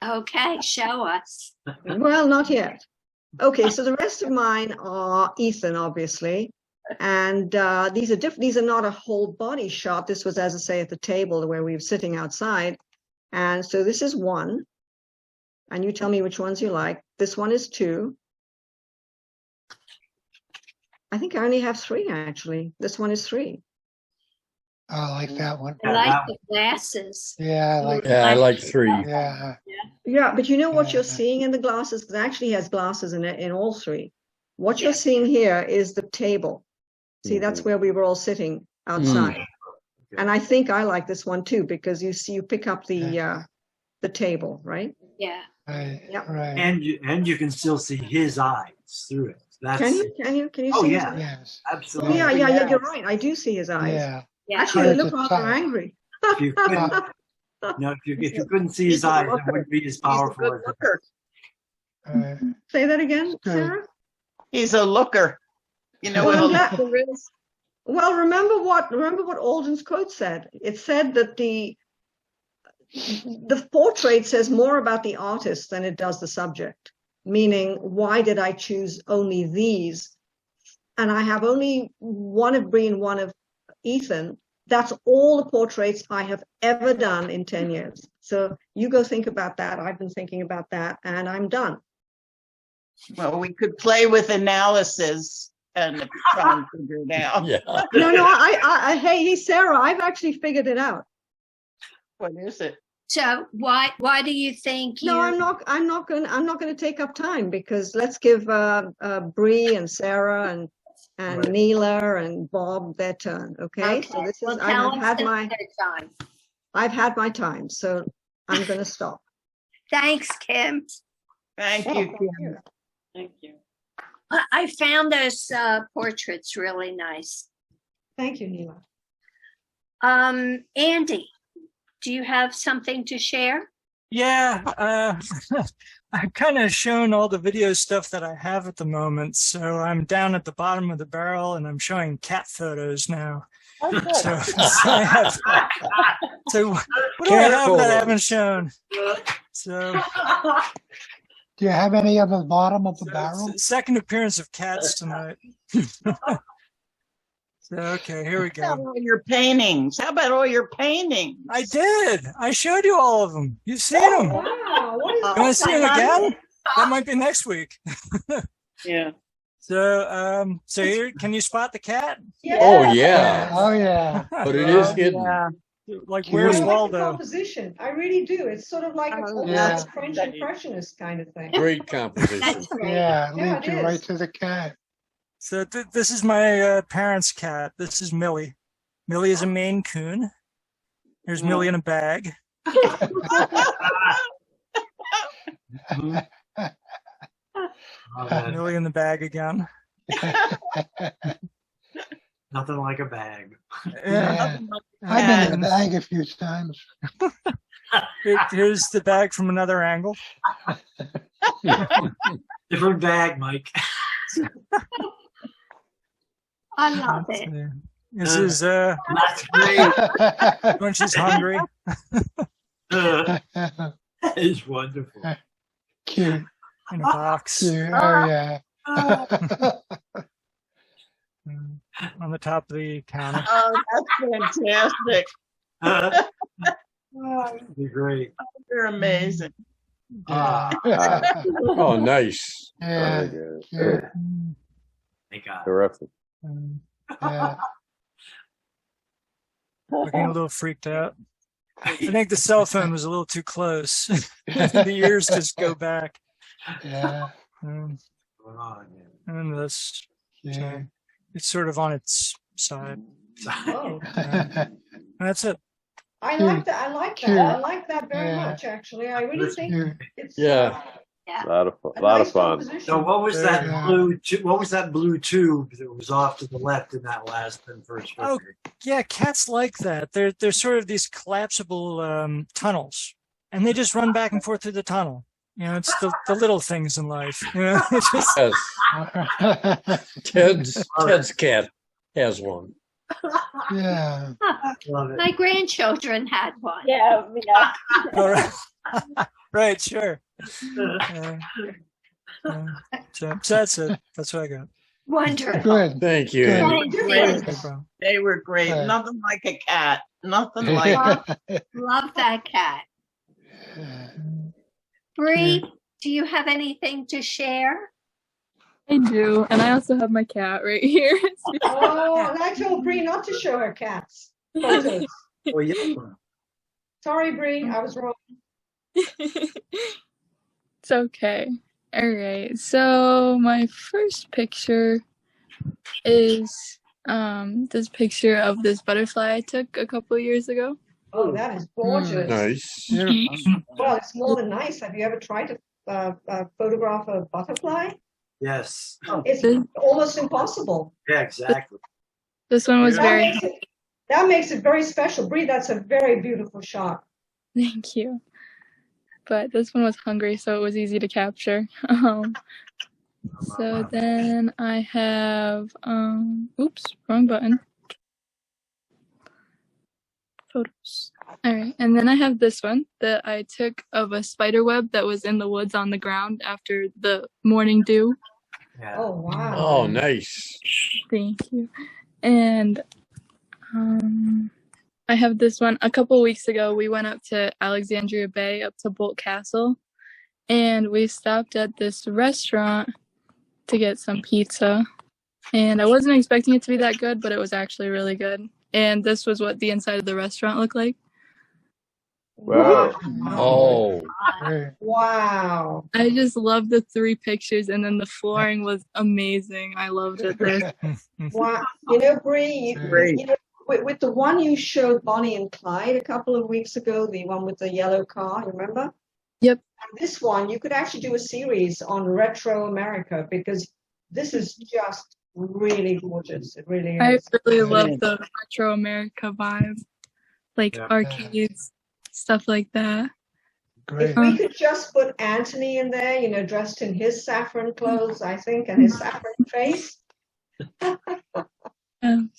Okay, show us. Well, not yet. Okay, so the rest of mine are Ethan, obviously. And these are different. These are not a whole body shot. This was, as I say, at the table where we were sitting outside. And so this is one. And you tell me which ones you like. This one is 2. I think I only have 3, actually. This one is 3. I like that one. I like the glasses. Yeah, I like. Yeah, I like 3. Yeah. Yeah, but you know what you're Yeah. seeing in the glasses? Because it actually has glasses in it in all 3. What you're seeing here is the table. See, that's where we were all sitting outside. And I think I like this one too, because you see, you pick up the table, right? Yeah. Right. Yep. Right. And you can still see his eyes through it. That's Can you Oh, see? yeah. his- Yes. absolutely. Yeah, you're right. I do see his eyes. Yeah. Yeah. Actually, they At look the rather top. angry. If you couldn't, no, if you couldn't see his eyes, it wouldn't be as He's a powerful good as it looker. Right. Say that again, Good. Sarah? He's a looker. You know Well, what a that- looker is? Well, remember what Alden's quote said. It said that the portrait says more about the artist than it does the subject. Meaning, why did I choose only these? And I have only one of Bree and one of Ethan. That's all the portraits I have ever done in 10 years. So you go think about that. I've been thinking about that, and I'm done. Well, we could play with analysis and try and figure it out. Yeah. No, hey, Sarah, I've actually figured it out. What is it? So why do you think you? No, I'm not going to take up time, because let's give Bree and Sarah and Right. Neela and Bob their turn. Okay. So this is Well, tell I've us had another time. my time. So I'm going to stop. Thanks, Kim. Thank you, Kim. Thank you. I found those portraits really nice. Thank you, Neela. Andy, do you have something to share? Yeah, I've kind of shown all the video stuff that I have at the moment. So I'm down at the bottom of the barrel and I'm showing cat photos now. So, so what do I Cat have that I photos. haven't shown? So, Do you have any of the bottom of the so barrel? it's the second appearance of cats tonight. So, okay, here we How about go. all your paintings? How about all your paintings? I did. I showed you all of them. You've seen them. Wow, what is You want to see them again? That might be next week. Yeah. So, so here, can you spot the cat? Oh, yeah. Oh, yeah. But it is hidden. Yeah. Like, Cute. where's I like the Waldo? composition. I really do. It's sort of like a Oh, yeah. French impressionist kind of thing. Great composition. That's great. Yeah, Yeah, leads it you right is. to the cat. So this is my parents' cat. This is Millie. Millie is a Maine Coon. Here's Millie in a bag. Oh, that- Millie in the bag again. nothing like a bag. Yeah. I've been in the bag a few times. Here's the bag from another angle. Different bag, Mike. I love it. This is That's great. when she's hungry. That is wonderful. Cute. In a box. Cute. Oh, yeah. On the top of the counter. Oh, that's fantastic. You're great. You're amazing. Oh, nice. Yeah. Very good. Cute. Thank God. Terrific. Yeah. Looking a little freaked out. I think the cell phone was a little too close. The ears just go back. Yeah. Um, Going on, and this, Yeah. so it's sort of on its side. Oh, That's it. I like that. I like that. Cute. I like that very Yeah. much, actually. I really think Cute. it's Yeah. a A lot of nice fun. composition. So what was that Yeah. blue? What was that blue tube that was off to the left in that last and first picture? Oh, yeah, cats like that. They're sort of these collapsible tunnels, and they just run back and forth through the tunnel. It's the little things in life. It's just, Yes. Ted's cat has one. Yeah. Love it. My grandchildren had one. Yeah, all right. Right, sure. So that's it. That's what I got. Wonderful. Good. Thank you. Good. Thank you. No problem. They were great. Right. Nothing like a cat. Nothing like Love that cat. Bree, do you have anything to share? I do, and I also have my cat right here. Oh, and I told Bree not to show her cats photos. Well, yeah. Sorry, Bree, I was wrong. It's okay. All right. So my first picture is this picture of this butterfly I took a couple of years ago. Oh, that is gorgeous. Nice. Well, it's more than nice. Have you ever tried to photograph a butterfly? Yes. It's almost impossible. Yeah, exactly. This one was very. That makes it very special. Bree, that's a very beautiful shot. Thank you. But this one was hungry, so it was easy to capture. So then I have, oops, wrong button. Photos. All right, and then I have this one that I took of a spider web that was in the woods on the ground after the morning dew. Yeah. Oh, wow. Oh, nice. Thank you. And I have this one. A couple weeks ago, we went up to Alexandria Bay, up to Bolt Castle, and we stopped at this restaurant to get some pizza. And I wasn't expecting it to be that good, but it was actually really good. And this was what the inside of the restaurant looked like. Wow. Oh, Wow. I just loved the 3 pictures, and then the flooring was amazing. I loved it there. Wow. You know, Bree, you know, with the one you showed Bonnie and Clyde a couple of weeks ago, the one with the yellow car, remember? Yep. And this one, you could actually do a series on retro America because this is just really gorgeous. It really I is. really love the retro America vibe, like arcades, stuff like that. If we could just put Anthony in there, you know, dressed in his saffron clothes, I think, and his saffron face. And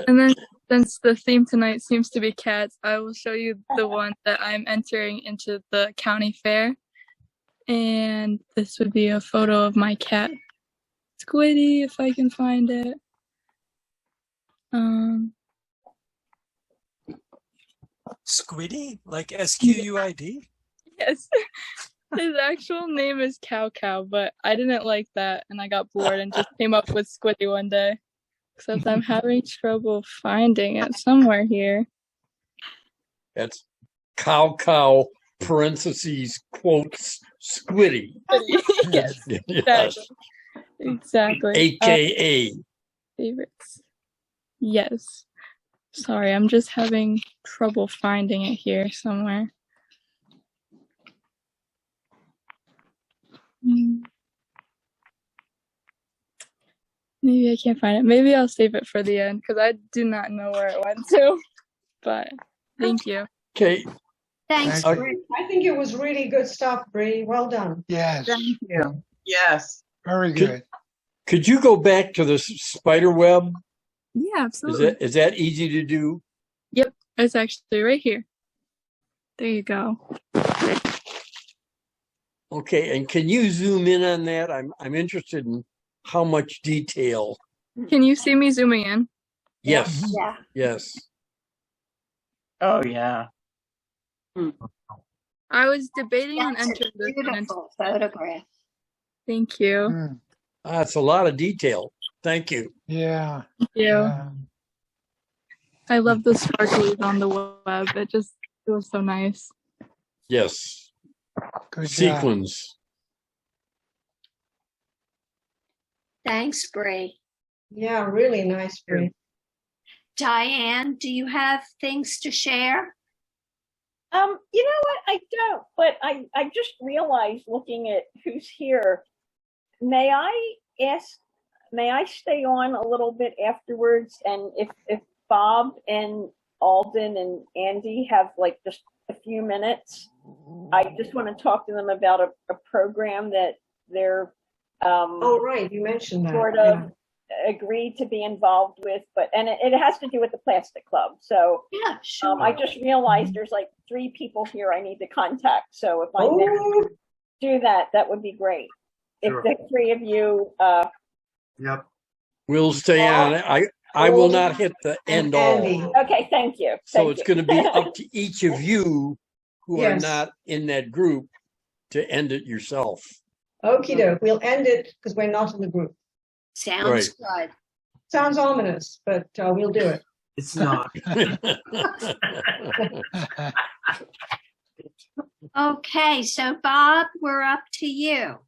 then, since the theme tonight seems to be cats, I will show you the one that I'm entering into the county fair. And this would be a photo of my cat, Squiddy, if I can find it. Squiddy? Like SQUID? Yes. His actual name is Cow Cow, but I didn't like that, and I got bored and just came up with Squiddy one day. Except I'm having trouble finding it somewhere here. that's cow, parentheses, quotes, Squiddy. Yes, Yes. exactly. AKA. Favorites. Yes. Sorry, I'm just having trouble finding it here somewhere. Maybe I can't find it. Maybe I'll save it for the end because I do not know where it went to. But thank you. Okay. Thanks, I Bree. think it was really good stuff, Bree. Well done. Yes. Thank you. Yes. Very good. Could you go back to the spider web? Yeah, absolutely. Is that easy to do? Yep, it's actually right here. There you go. Okay, and can you zoom in on that? I'm interested in how much detail. Can you see me zooming in? Yes. Yeah. Yes. Oh, yeah. I was debating on That's a entering this one. beautiful photograph. Thank you. That's a lot of detail. Thank you. Yeah. Thank you. I love the sparklies on the web. It was so nice. Yes. Good job. Sequins. Thanks, Bree. Yeah, really nice, Bree. Diane, do you have things to share? You know what? I don't, but I just realized looking at who's here. May I stay on a little bit afterwards? And if Bob and Alden and Andy have like just a few minutes, I just want to talk to them about a program that they're Oh, right, you mentioned that. sort of agreed to be involved with, and it has to do with the Plastic Club. So Yeah, sure. I just realized there's like 3 people here I need to contact. So if I can do that, that would be great. Sure. If the 3 of you, Yep. We'll stay on it. I will not hit the end all. okay, thank you. So Thank it's you. going to be up to each of you who are Yes. not in that group to end it yourself. Okie doke, we'll end it because we're not in the group. Sounds good. Sounds ominous, but we'll do it. It's not. Okay, so Bob, we're up to you.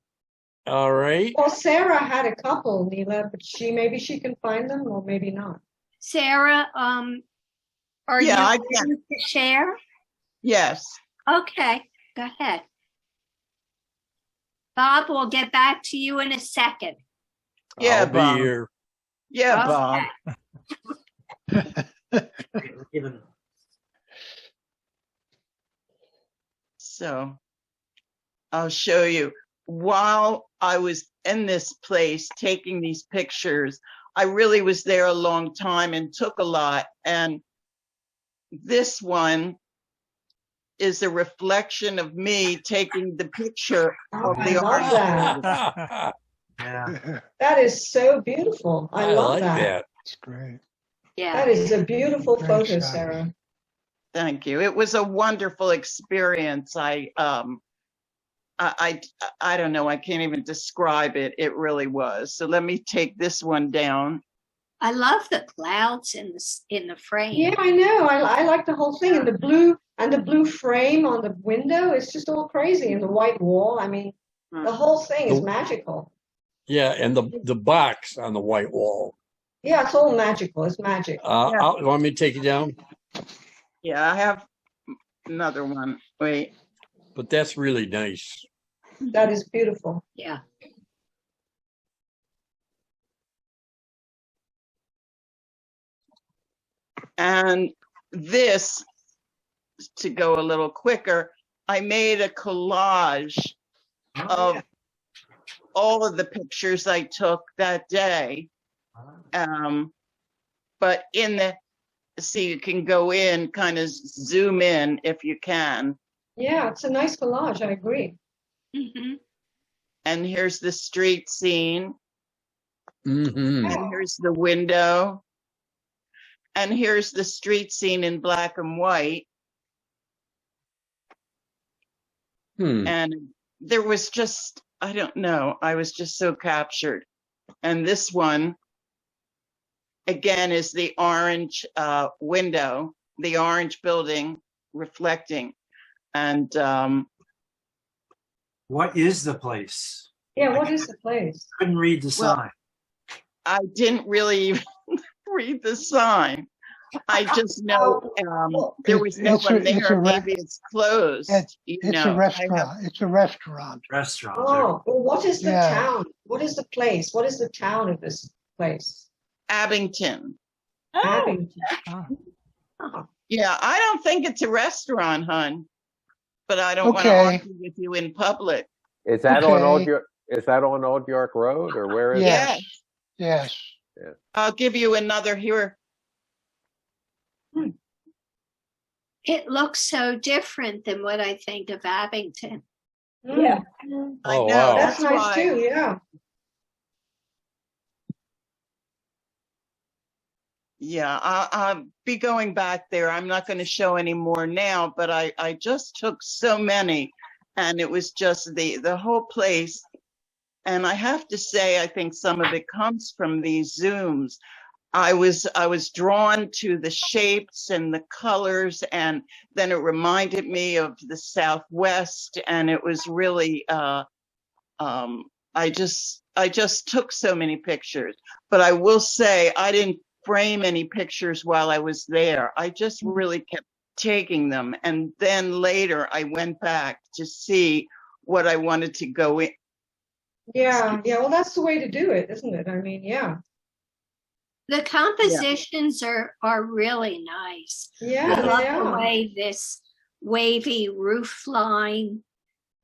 All right. Well, Sarah had a couple, Neela, but maybe she can find them or maybe not. Sarah, are you Yeah, I willing can. to share? Yes. Okay, go ahead. Bob, we'll get back to you in a second. Yeah, I'll be Bob. here. Yeah, Bob. Even So I'll show you. While I was in this place taking these pictures, I really was there a long time and took a lot. And this one is a reflection of me taking the picture of I the love art. that. yeah. That is so beautiful. I love like that. It's great. Yeah. That is a beautiful Great photo, shot. Sarah. Thank you. It was a wonderful experience. I don't know. I can't even describe it. It really was. So let me take this one down. I love the clouds in the frame. Yeah, I know. I like the whole thing, and the blue frame on the window is just all crazy, and the white wall. I mean, the whole thing is magical. Yeah, and the box on the white wall. Yeah, it's all magical. It's magic. Want me to take it down? Yeah, I have another one. Wait. But that's really nice. That is beautiful. Yeah. And this, to go a little quicker, I made a collage of all of the pictures I took that day. But so you can go in, kind of zoom in if you can. Yeah, it's a nice collage. I agree. Mm-hmm. And here's the street scene. Mm-hmm. And here's the window. And here's the street scene in black and white. And there was just, I don't know, I was just so captured. And this one, again, is the orange window, the orange building reflecting. And What is the place? Yeah, what is the place? Couldn't read the sign. I didn't really even read the sign. I just know there was no one there. Maybe it's closed. It's a restaurant. It's a restaurant. Restaurant. Oh, well, what is the Yeah. town? What is the place? What is the town of this place? Abington. Abington. Yeah, I don't think it's a restaurant, hon. But I don't want to Okay. argue with you in public. Is that on Old Okay. York? Is that on Old York Road, or where is Yes. it? Yes. I'll give you another here. It looks so different than what I think of Abington. Yeah. I Oh, know. wow. That's nice why. too. Yeah. Yeah, I'll be going back there. I'm not going to show any more now, but I just took so many, and it was just the whole place. And I have to say, I think some of it comes from these Zooms. I was drawn to the shapes and the colors, and then it reminded me of the Southwest, and it was really I just took so many pictures. But I will say I didn't frame any pictures while I was there. I just really kept taking them, and then later I went back to see what I wanted to go in. Yeah. Yeah. Well, that's the way to do it, isn't it? I mean, yeah. The compositions are really nice. Yeah, I love they the are. way this wavy roof line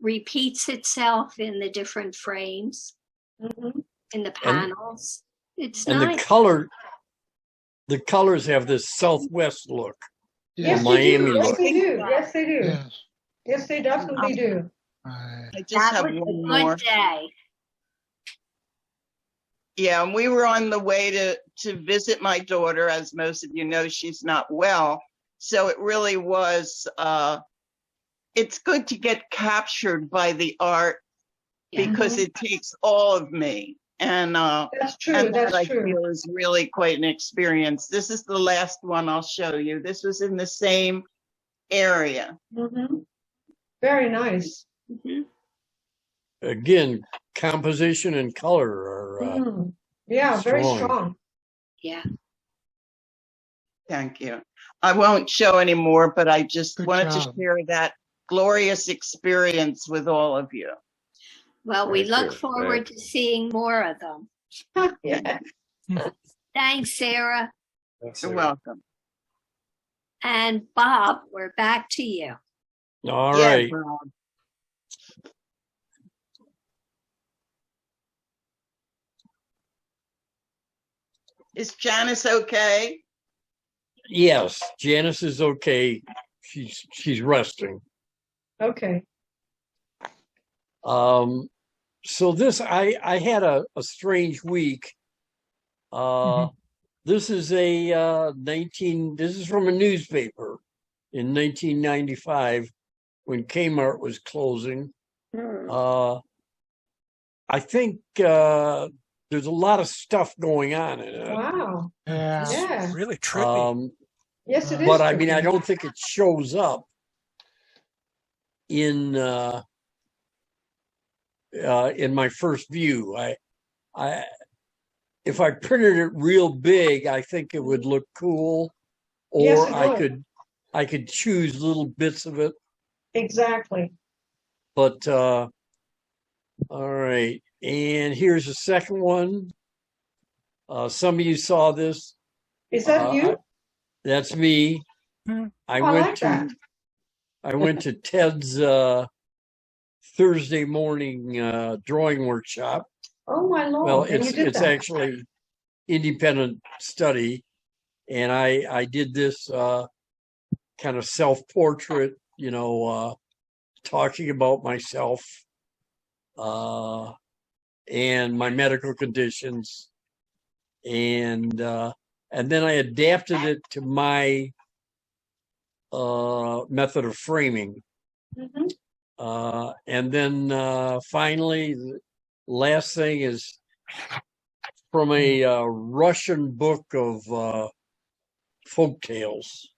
repeats itself in the different frames, in the panels. It's And nice. the colors have this Southwest look. Yes, Miami they do. Yes, look. they do. Yes, they do. Yes. Yes, they definitely do. I just That have was a one good more. day. Yeah, and we were on the way to visit my daughter. As most of you know, she's not well. So it really was, it's good to get captured by the art because it takes all of me. And That's true. and That's that I true. feel is really quite an experience. This is the last one I'll show you. This was in the same area. Very nice. Again, composition and color are Yeah, very strong. strong. Yeah. Thank you. I won't show any more, but I just Good wanted job. to share that glorious experience with all of you. Well, we Thank look you. forward to seeing more of them. Yeah. Thanks, Sarah. You're welcome. And Bob, we're back to you. All Yeah, right. Bob. Is Janice okay? Yes, Janice is okay. She's resting. Okay. So this I had a strange week. This is this is from a newspaper in 1995 when Kmart was closing. I think there's a lot of stuff going on in it. Wow. Yeah. Yeah. Really trippy. Yes, it is. But I mean, I tricky. don't think it shows up in my first view. If I printed it real big, I think it would look cool, or Yes, it would. I could choose little bits of it. Exactly. But all right, and here's the second one. Some of you saw this. Is that you? That's me. I went like to I went to Ted's Thursday morning drawing workshop. Oh my lord! Well, and you did it's that. actually independent study, and I did this kind of self-portrait, talking about myself and my medical conditions, and then I adapted it to my method of framing. And then finally, the last thing is from a Russian book of folk tales.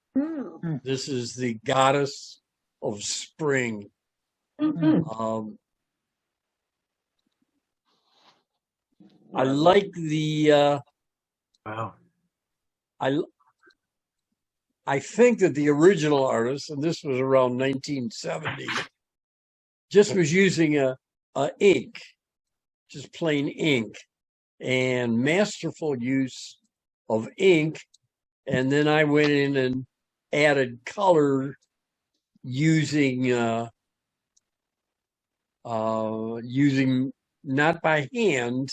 This is the goddess of spring. I like the Wow. I think that the original artist, and this was around 1970, just was using a ink, just plain ink, and masterful use of ink. And then I went in and added color using using not by hand,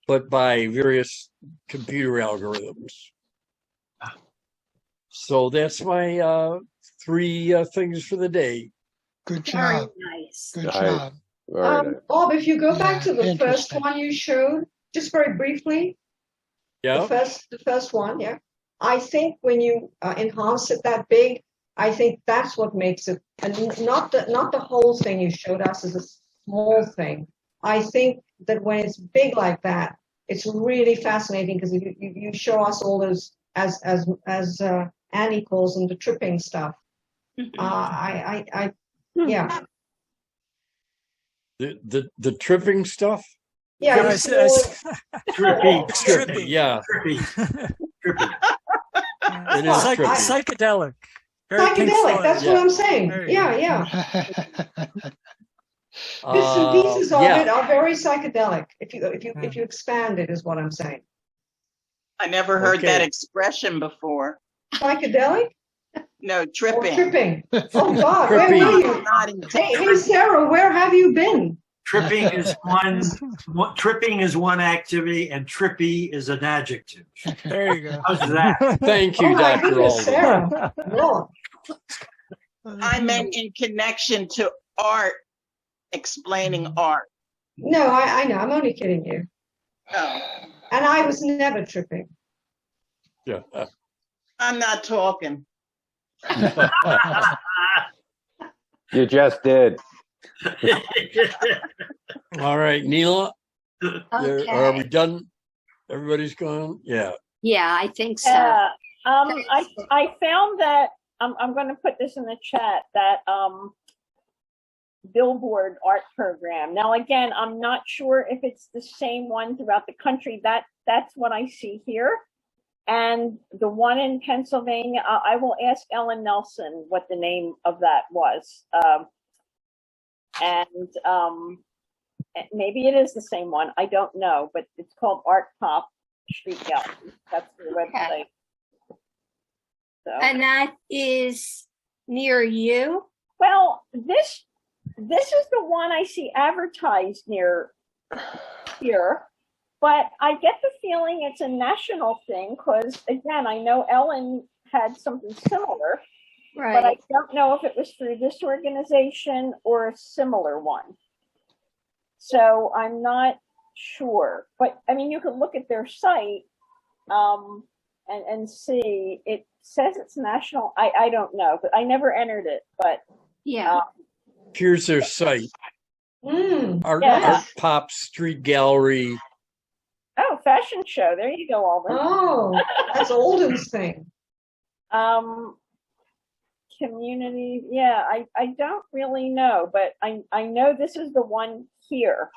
but by various computer algorithms. So that's my three things for the day. Good Very job. nice. Good Nice. job. Very nice. Bob, if you go back Yeah, to the first interesting. one you showed, just very briefly, Yeah. the first one, yeah. I think when you enhance it that big, I think that's what makes it, and not the whole thing you showed us as a small thing. I think that when it's big like that, it's really fascinating because you show us all those as Annie calls them the tripping stuff. Yeah. The tripping stuff. Yeah, Yeah, it's it's Trippy. It's Trippy, trippy. yeah. Trippy. Trippy. It is Psych- trippy. psychedelic. Very Pink psychedelic. Floyd. That's Yeah. what I'm saying. There you Yeah. Bits and pieces of Yeah. it are very psychedelic. If you expand it, is what I'm saying. I never heard that Okay. expression before. Psychedelic? No, Or tripping. tripping. Oh God, where Trippy. were you? Not in Hey, Sarah, where have you been? Tripping is tripping is one activity, and trippy is an adjective. There you go. How's that? Thank you, Oh my Dr. goodness, Alden. Sarah. Lord. I meant in connection to art, explaining art. No, I know. I'm only kidding you. No, And I was never tripping. Yeah. I'm not talking. You just did. All right, Neela, are we Okay. done? Everybody's gone? Yeah. Yeah, I think so. Yeah. I found that I'm going to put this in the chat, that Billboard art program. Now, again, I'm not sure if it's the same one throughout the country. That's what I see here. And the one in Pennsylvania, I will ask Ellen Nelson what the name of that was. Maybe it is the same one. I don't know, but it's called Art Pop Street Gallery. That's the website. So. And that is near you? Well, this is the one I see advertised near here, but I get the feeling it's a national thing because, again, I know Ellen had something similar, Right. but I don't know if it was through this organization or a similar one. So I'm not sure. But, I mean, you can look at their site and see. It says it's national. I don't know, but I never entered it. But yeah. Here's their site. Art Pop Street Gallery. Oh, fashion show. There you go, Alden. Oh, that's Alden's thing. Community. Yeah, I don't really know, but I know this is the one here.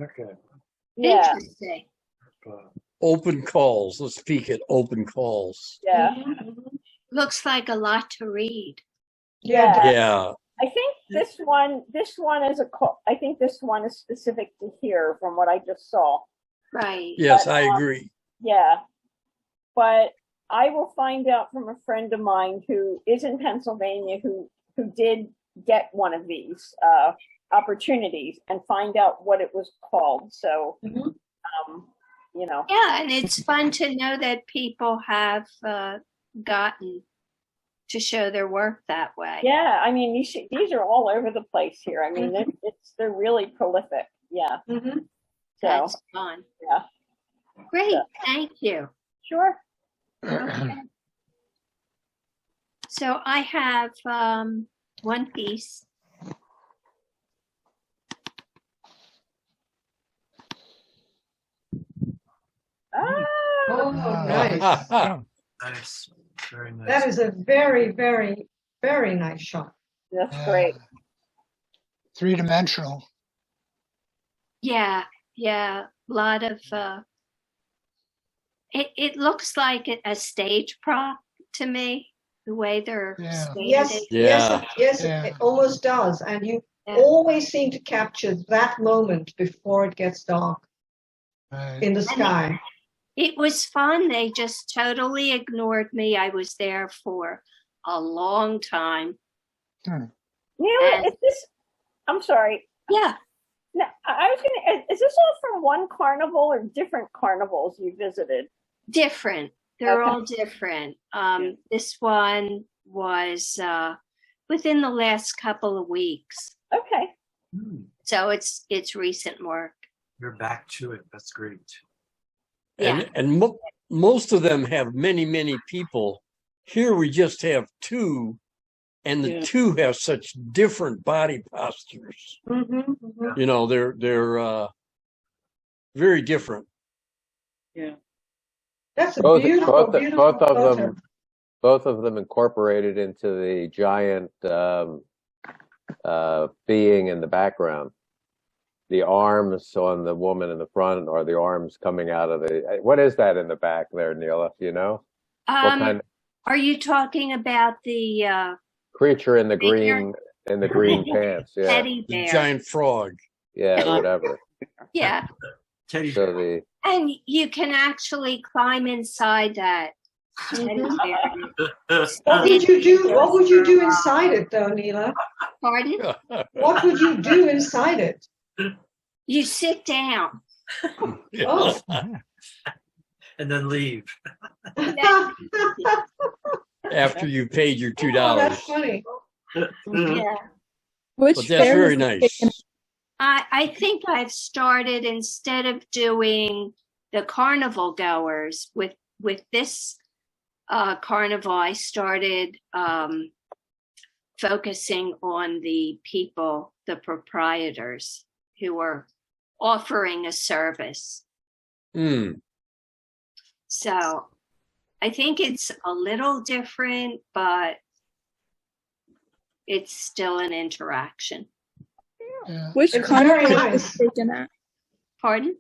Okay. Yeah. Interesting. Open calls. Let's peek at open calls. Yeah. Looks like a lot to read. Yeah. Yeah. I think this one is I think this one is specific to here from what I just saw. Right. Yes, But, I agree. Yeah. But I will find out from a friend of mine who is in Pennsylvania who did get one of these opportunities and find out what it was called. So, you know. Yeah, and it's fun to know that people have gotten to show their work that way. Yeah, I mean, these are all over the place here. I mean, they're really prolific. Yeah. So, That's fun. Yeah. Great. Yeah. Thank you. Sure. Okay. So I have one piece. Oh, nice. Nice. Very nice. That is a very, very, very nice shot. That's great. Three-dimensional. Yeah, a lot of it looks like a stage prop to me, the way they're standing. Yes, it almost does. And you always seem to capture that moment before it gets dark in the sky. It was fun. They just totally ignored me. I was there for a long time. Neela, I'm sorry. Yeah. No, I was gonna. Is this all from one carnival or different carnivals you visited? Different. They're Okay. all different. This one was within the last couple of weeks. Okay. So it's recent work. You're back to it. That's great. And most of them have many people. Here we just have two, and the two have such different body postures. You know, they're very different. Yeah. That's a Both beautiful, beautiful photo. both of them incorporated into the giant being in the background. The arms on the woman in the front, or the arms coming out of the. What is that in the back there, Neela? You know, what kind of Are you talking about the creature in the green pants? Yeah, teddy The bear? giant frog. yeah, whatever. Yeah, Teddy So bear. And you can actually climb inside that teddy bear. What would you do? What would you do inside it, though, Neela? Pardon? What would you do inside it? You sit down. Oh. And then leave. After you paid your $2. Oh, that's funny. Yeah. Which But that's fair very was this taken nice. I think I've started, instead of doing the carnival goers with this carnival, I started focusing on the people, the proprietors who are offering a service. Mm. So I think it's a little different, but it's still an interaction. Yeah. Which It's carnival very was nice. this taken at? Pardon?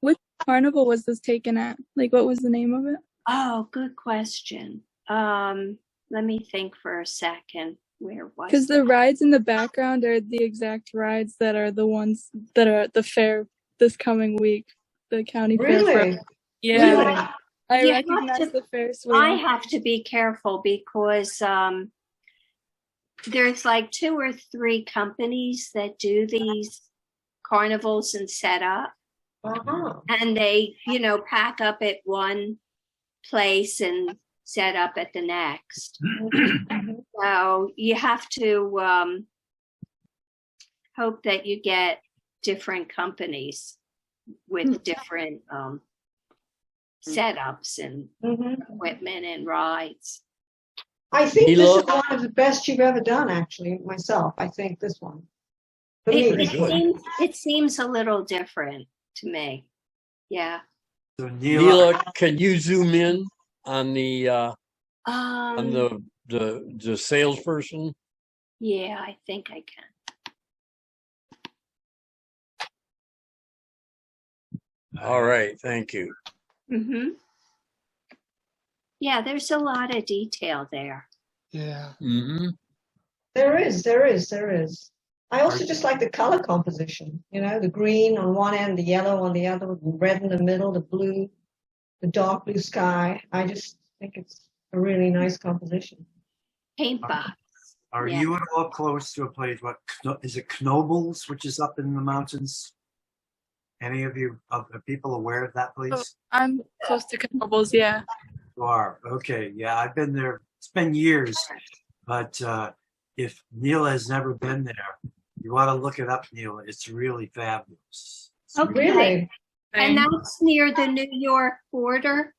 Which carnival was this taken at? Like, what was the name of it? Oh, good question. Let me think for a second. Where was Because it? the rides in the background are the exact rides that are the ones that are at the fair this coming week, the county fair. Really? Yeah, Really? I You have recognize to- the Ferris wheel. I have to be careful because there's like 2 or 3 companies that do these carnivals and set up, Uh-huh. and they, pack up at one place and set up at the next. So you have to hope that you get different companies with different setups and equipment and rides. I think this Neela? is one of the best you've ever done, actually, myself. I think this one. For me, It, this one. it seems a little different to me. Yeah. So Neela, can you zoom in on the Um, the salesperson? yeah, I think I can. All right, thank you. Mm-hmm. Yeah, there's a lot of detail there. Yeah. Mm-hmm. There is. I also just like the color composition, the green on one end, the yellow on the other, the red in the middle, the blue, the dark blue sky. I just think it's a really nice composition. Paint box. Are Yeah. you at all close to a place? What is it? Knoebels, which is up in the mountains. Any of you are people aware of that place? Oh, I'm close to Knoebels, yeah. You are. Okay. Yeah, I've been there. It's been years, but if Neela has never been there, you ought to look it up, Neela. It's really fabulous. It's Okay. Really? And that's near the New York border.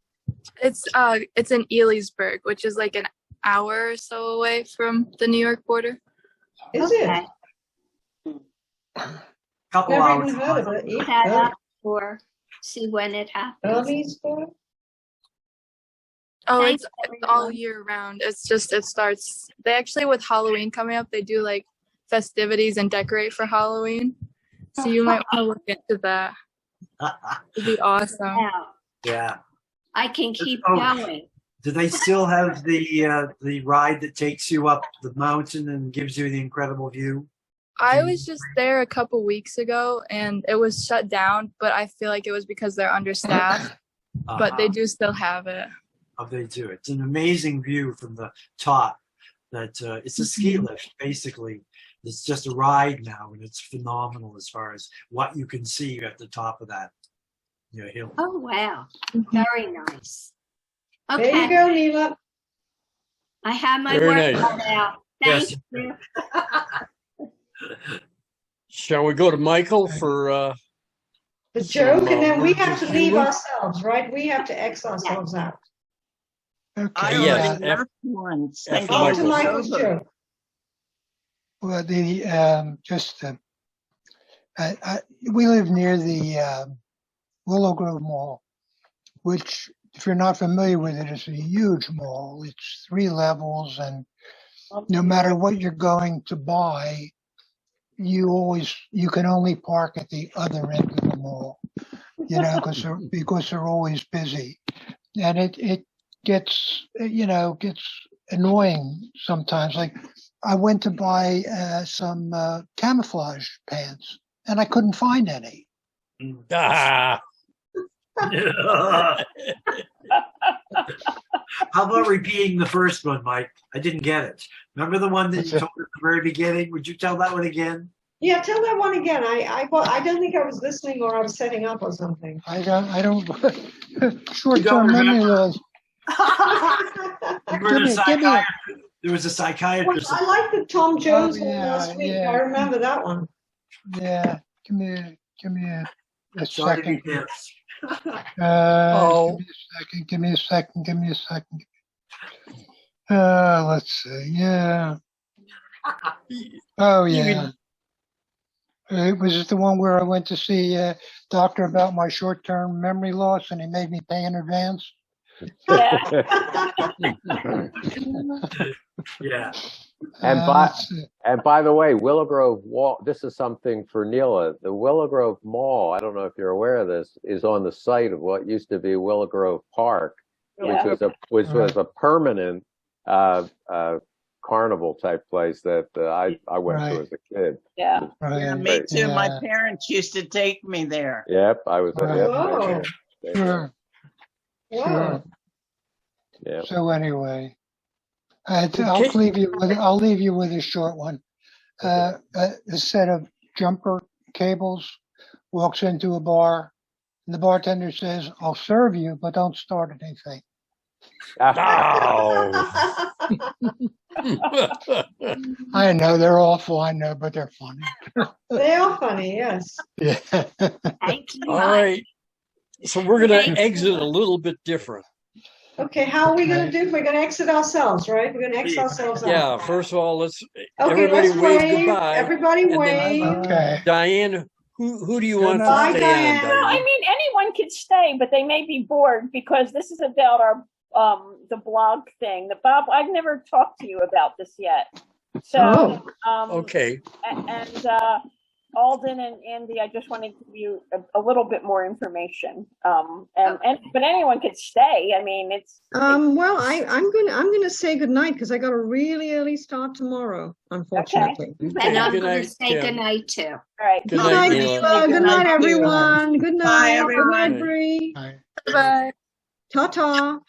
It's in Elysburg, which is like an hour or so away from the New York border. Is Okay. Couple Never hours. even heard of it. Look that up or see when it happens. Elysburg? Oh, Thanks, it's all everyone. year round. It's just, it starts, they actually, with Halloween coming up, they do like festivities and decorate for Halloween. So you might want to look into that. It'd be awesome. Wow. Yeah. I can keep Oh. going. Do they still have the ride that takes you up the mountain and gives you the incredible view? I was just there a couple weeks ago and it was shut down, but I feel like it was because they're understaffed. But they do still have it. Oh, they do. It's an amazing view from the top. That it's a ski lift, basically. It's just a ride now, and it's phenomenal as far as what you can see at the top of that hill. Oh, wow. Very nice. There Okay. you go, Neela. I have my Very work nice. cut out. Thank Yes. you. Shall we go to Michael for The joke, and then we words have of to leave humor? ourselves, right? We have to X ourselves out. Okay. I Yes, already left once. Thank after you. On to Michael. Michael's joke. Well, we live near the Willow Grove Mall, which, if you're not familiar with it, is a huge mall. It's 3 levels, and no matter what you're going to buy, you can only park at the other end of the mall, because they're always busy, and it gets annoying sometimes. Like, I went to buy some camouflage pants, and I couldn't find any. Ah. How about repeating the first one, Mike? I didn't get it. Remember the one that you told at the very beginning? Would you tell that one again? Yeah, tell that one again. I don't think I was listening or I was setting up or something. I don't, short-term memory loss. You were the psychiatrist. There was a psychiatrist. I like the Tom Jones one yeah, last week. yeah. I remember that one. Yeah, give me a Sorry to second. be dense. Oh. Give me a second. Let's see. Yeah. Oh, yeah. It was the one where I went to see a doctor about my short-term memory loss, and he made me pay in advance. Yeah. And by the way, Willow Grove Wall. This is something for Neela. The Willow Grove Mall. I don't know if you're aware of this. Is on the site of what used to be Willow Grove Park, which was a permanent carnival type place that I went to as a kid. Yeah. Yeah, me too. My parents used to take me there. Yep, I was. Sure. Wow. Yeah. So anyway, I'll leave you with a short one. A set of jumper cables walks into a bar, and the bartender says, "I'll serve you, but don't start anything." I know they're awful. I know, but they're funny. They are funny, yes. Yeah. Thank you. All right. So we're going to exit a little bit different. Okay, how are we going to do? We're going to exit ourselves, right? We're going to exit ourselves out. Yeah. First of all, let's Okay, everybody let's wave goodbye. Everybody and then, wave. Okay. Diane, who do you want Bye, to stay Diane. on? Well, I Diane? mean, anyone could stay, but they may be bored because this is about our the blog thing. The Bob, I've never talked to you about this yet. So Okay. And Alden and Andy, I just wanted to give you a little bit more information. But anyone could stay. I mean, it's Well, I'm gonna say goodnight because I got a really early start tomorrow, unfortunately. And I'm Good going to night, say Kim. good night too. all right. Good night, Neela. Good night, everyone. Good night. Bye, everyone. Good night, Bree. Bye. Ta-ta.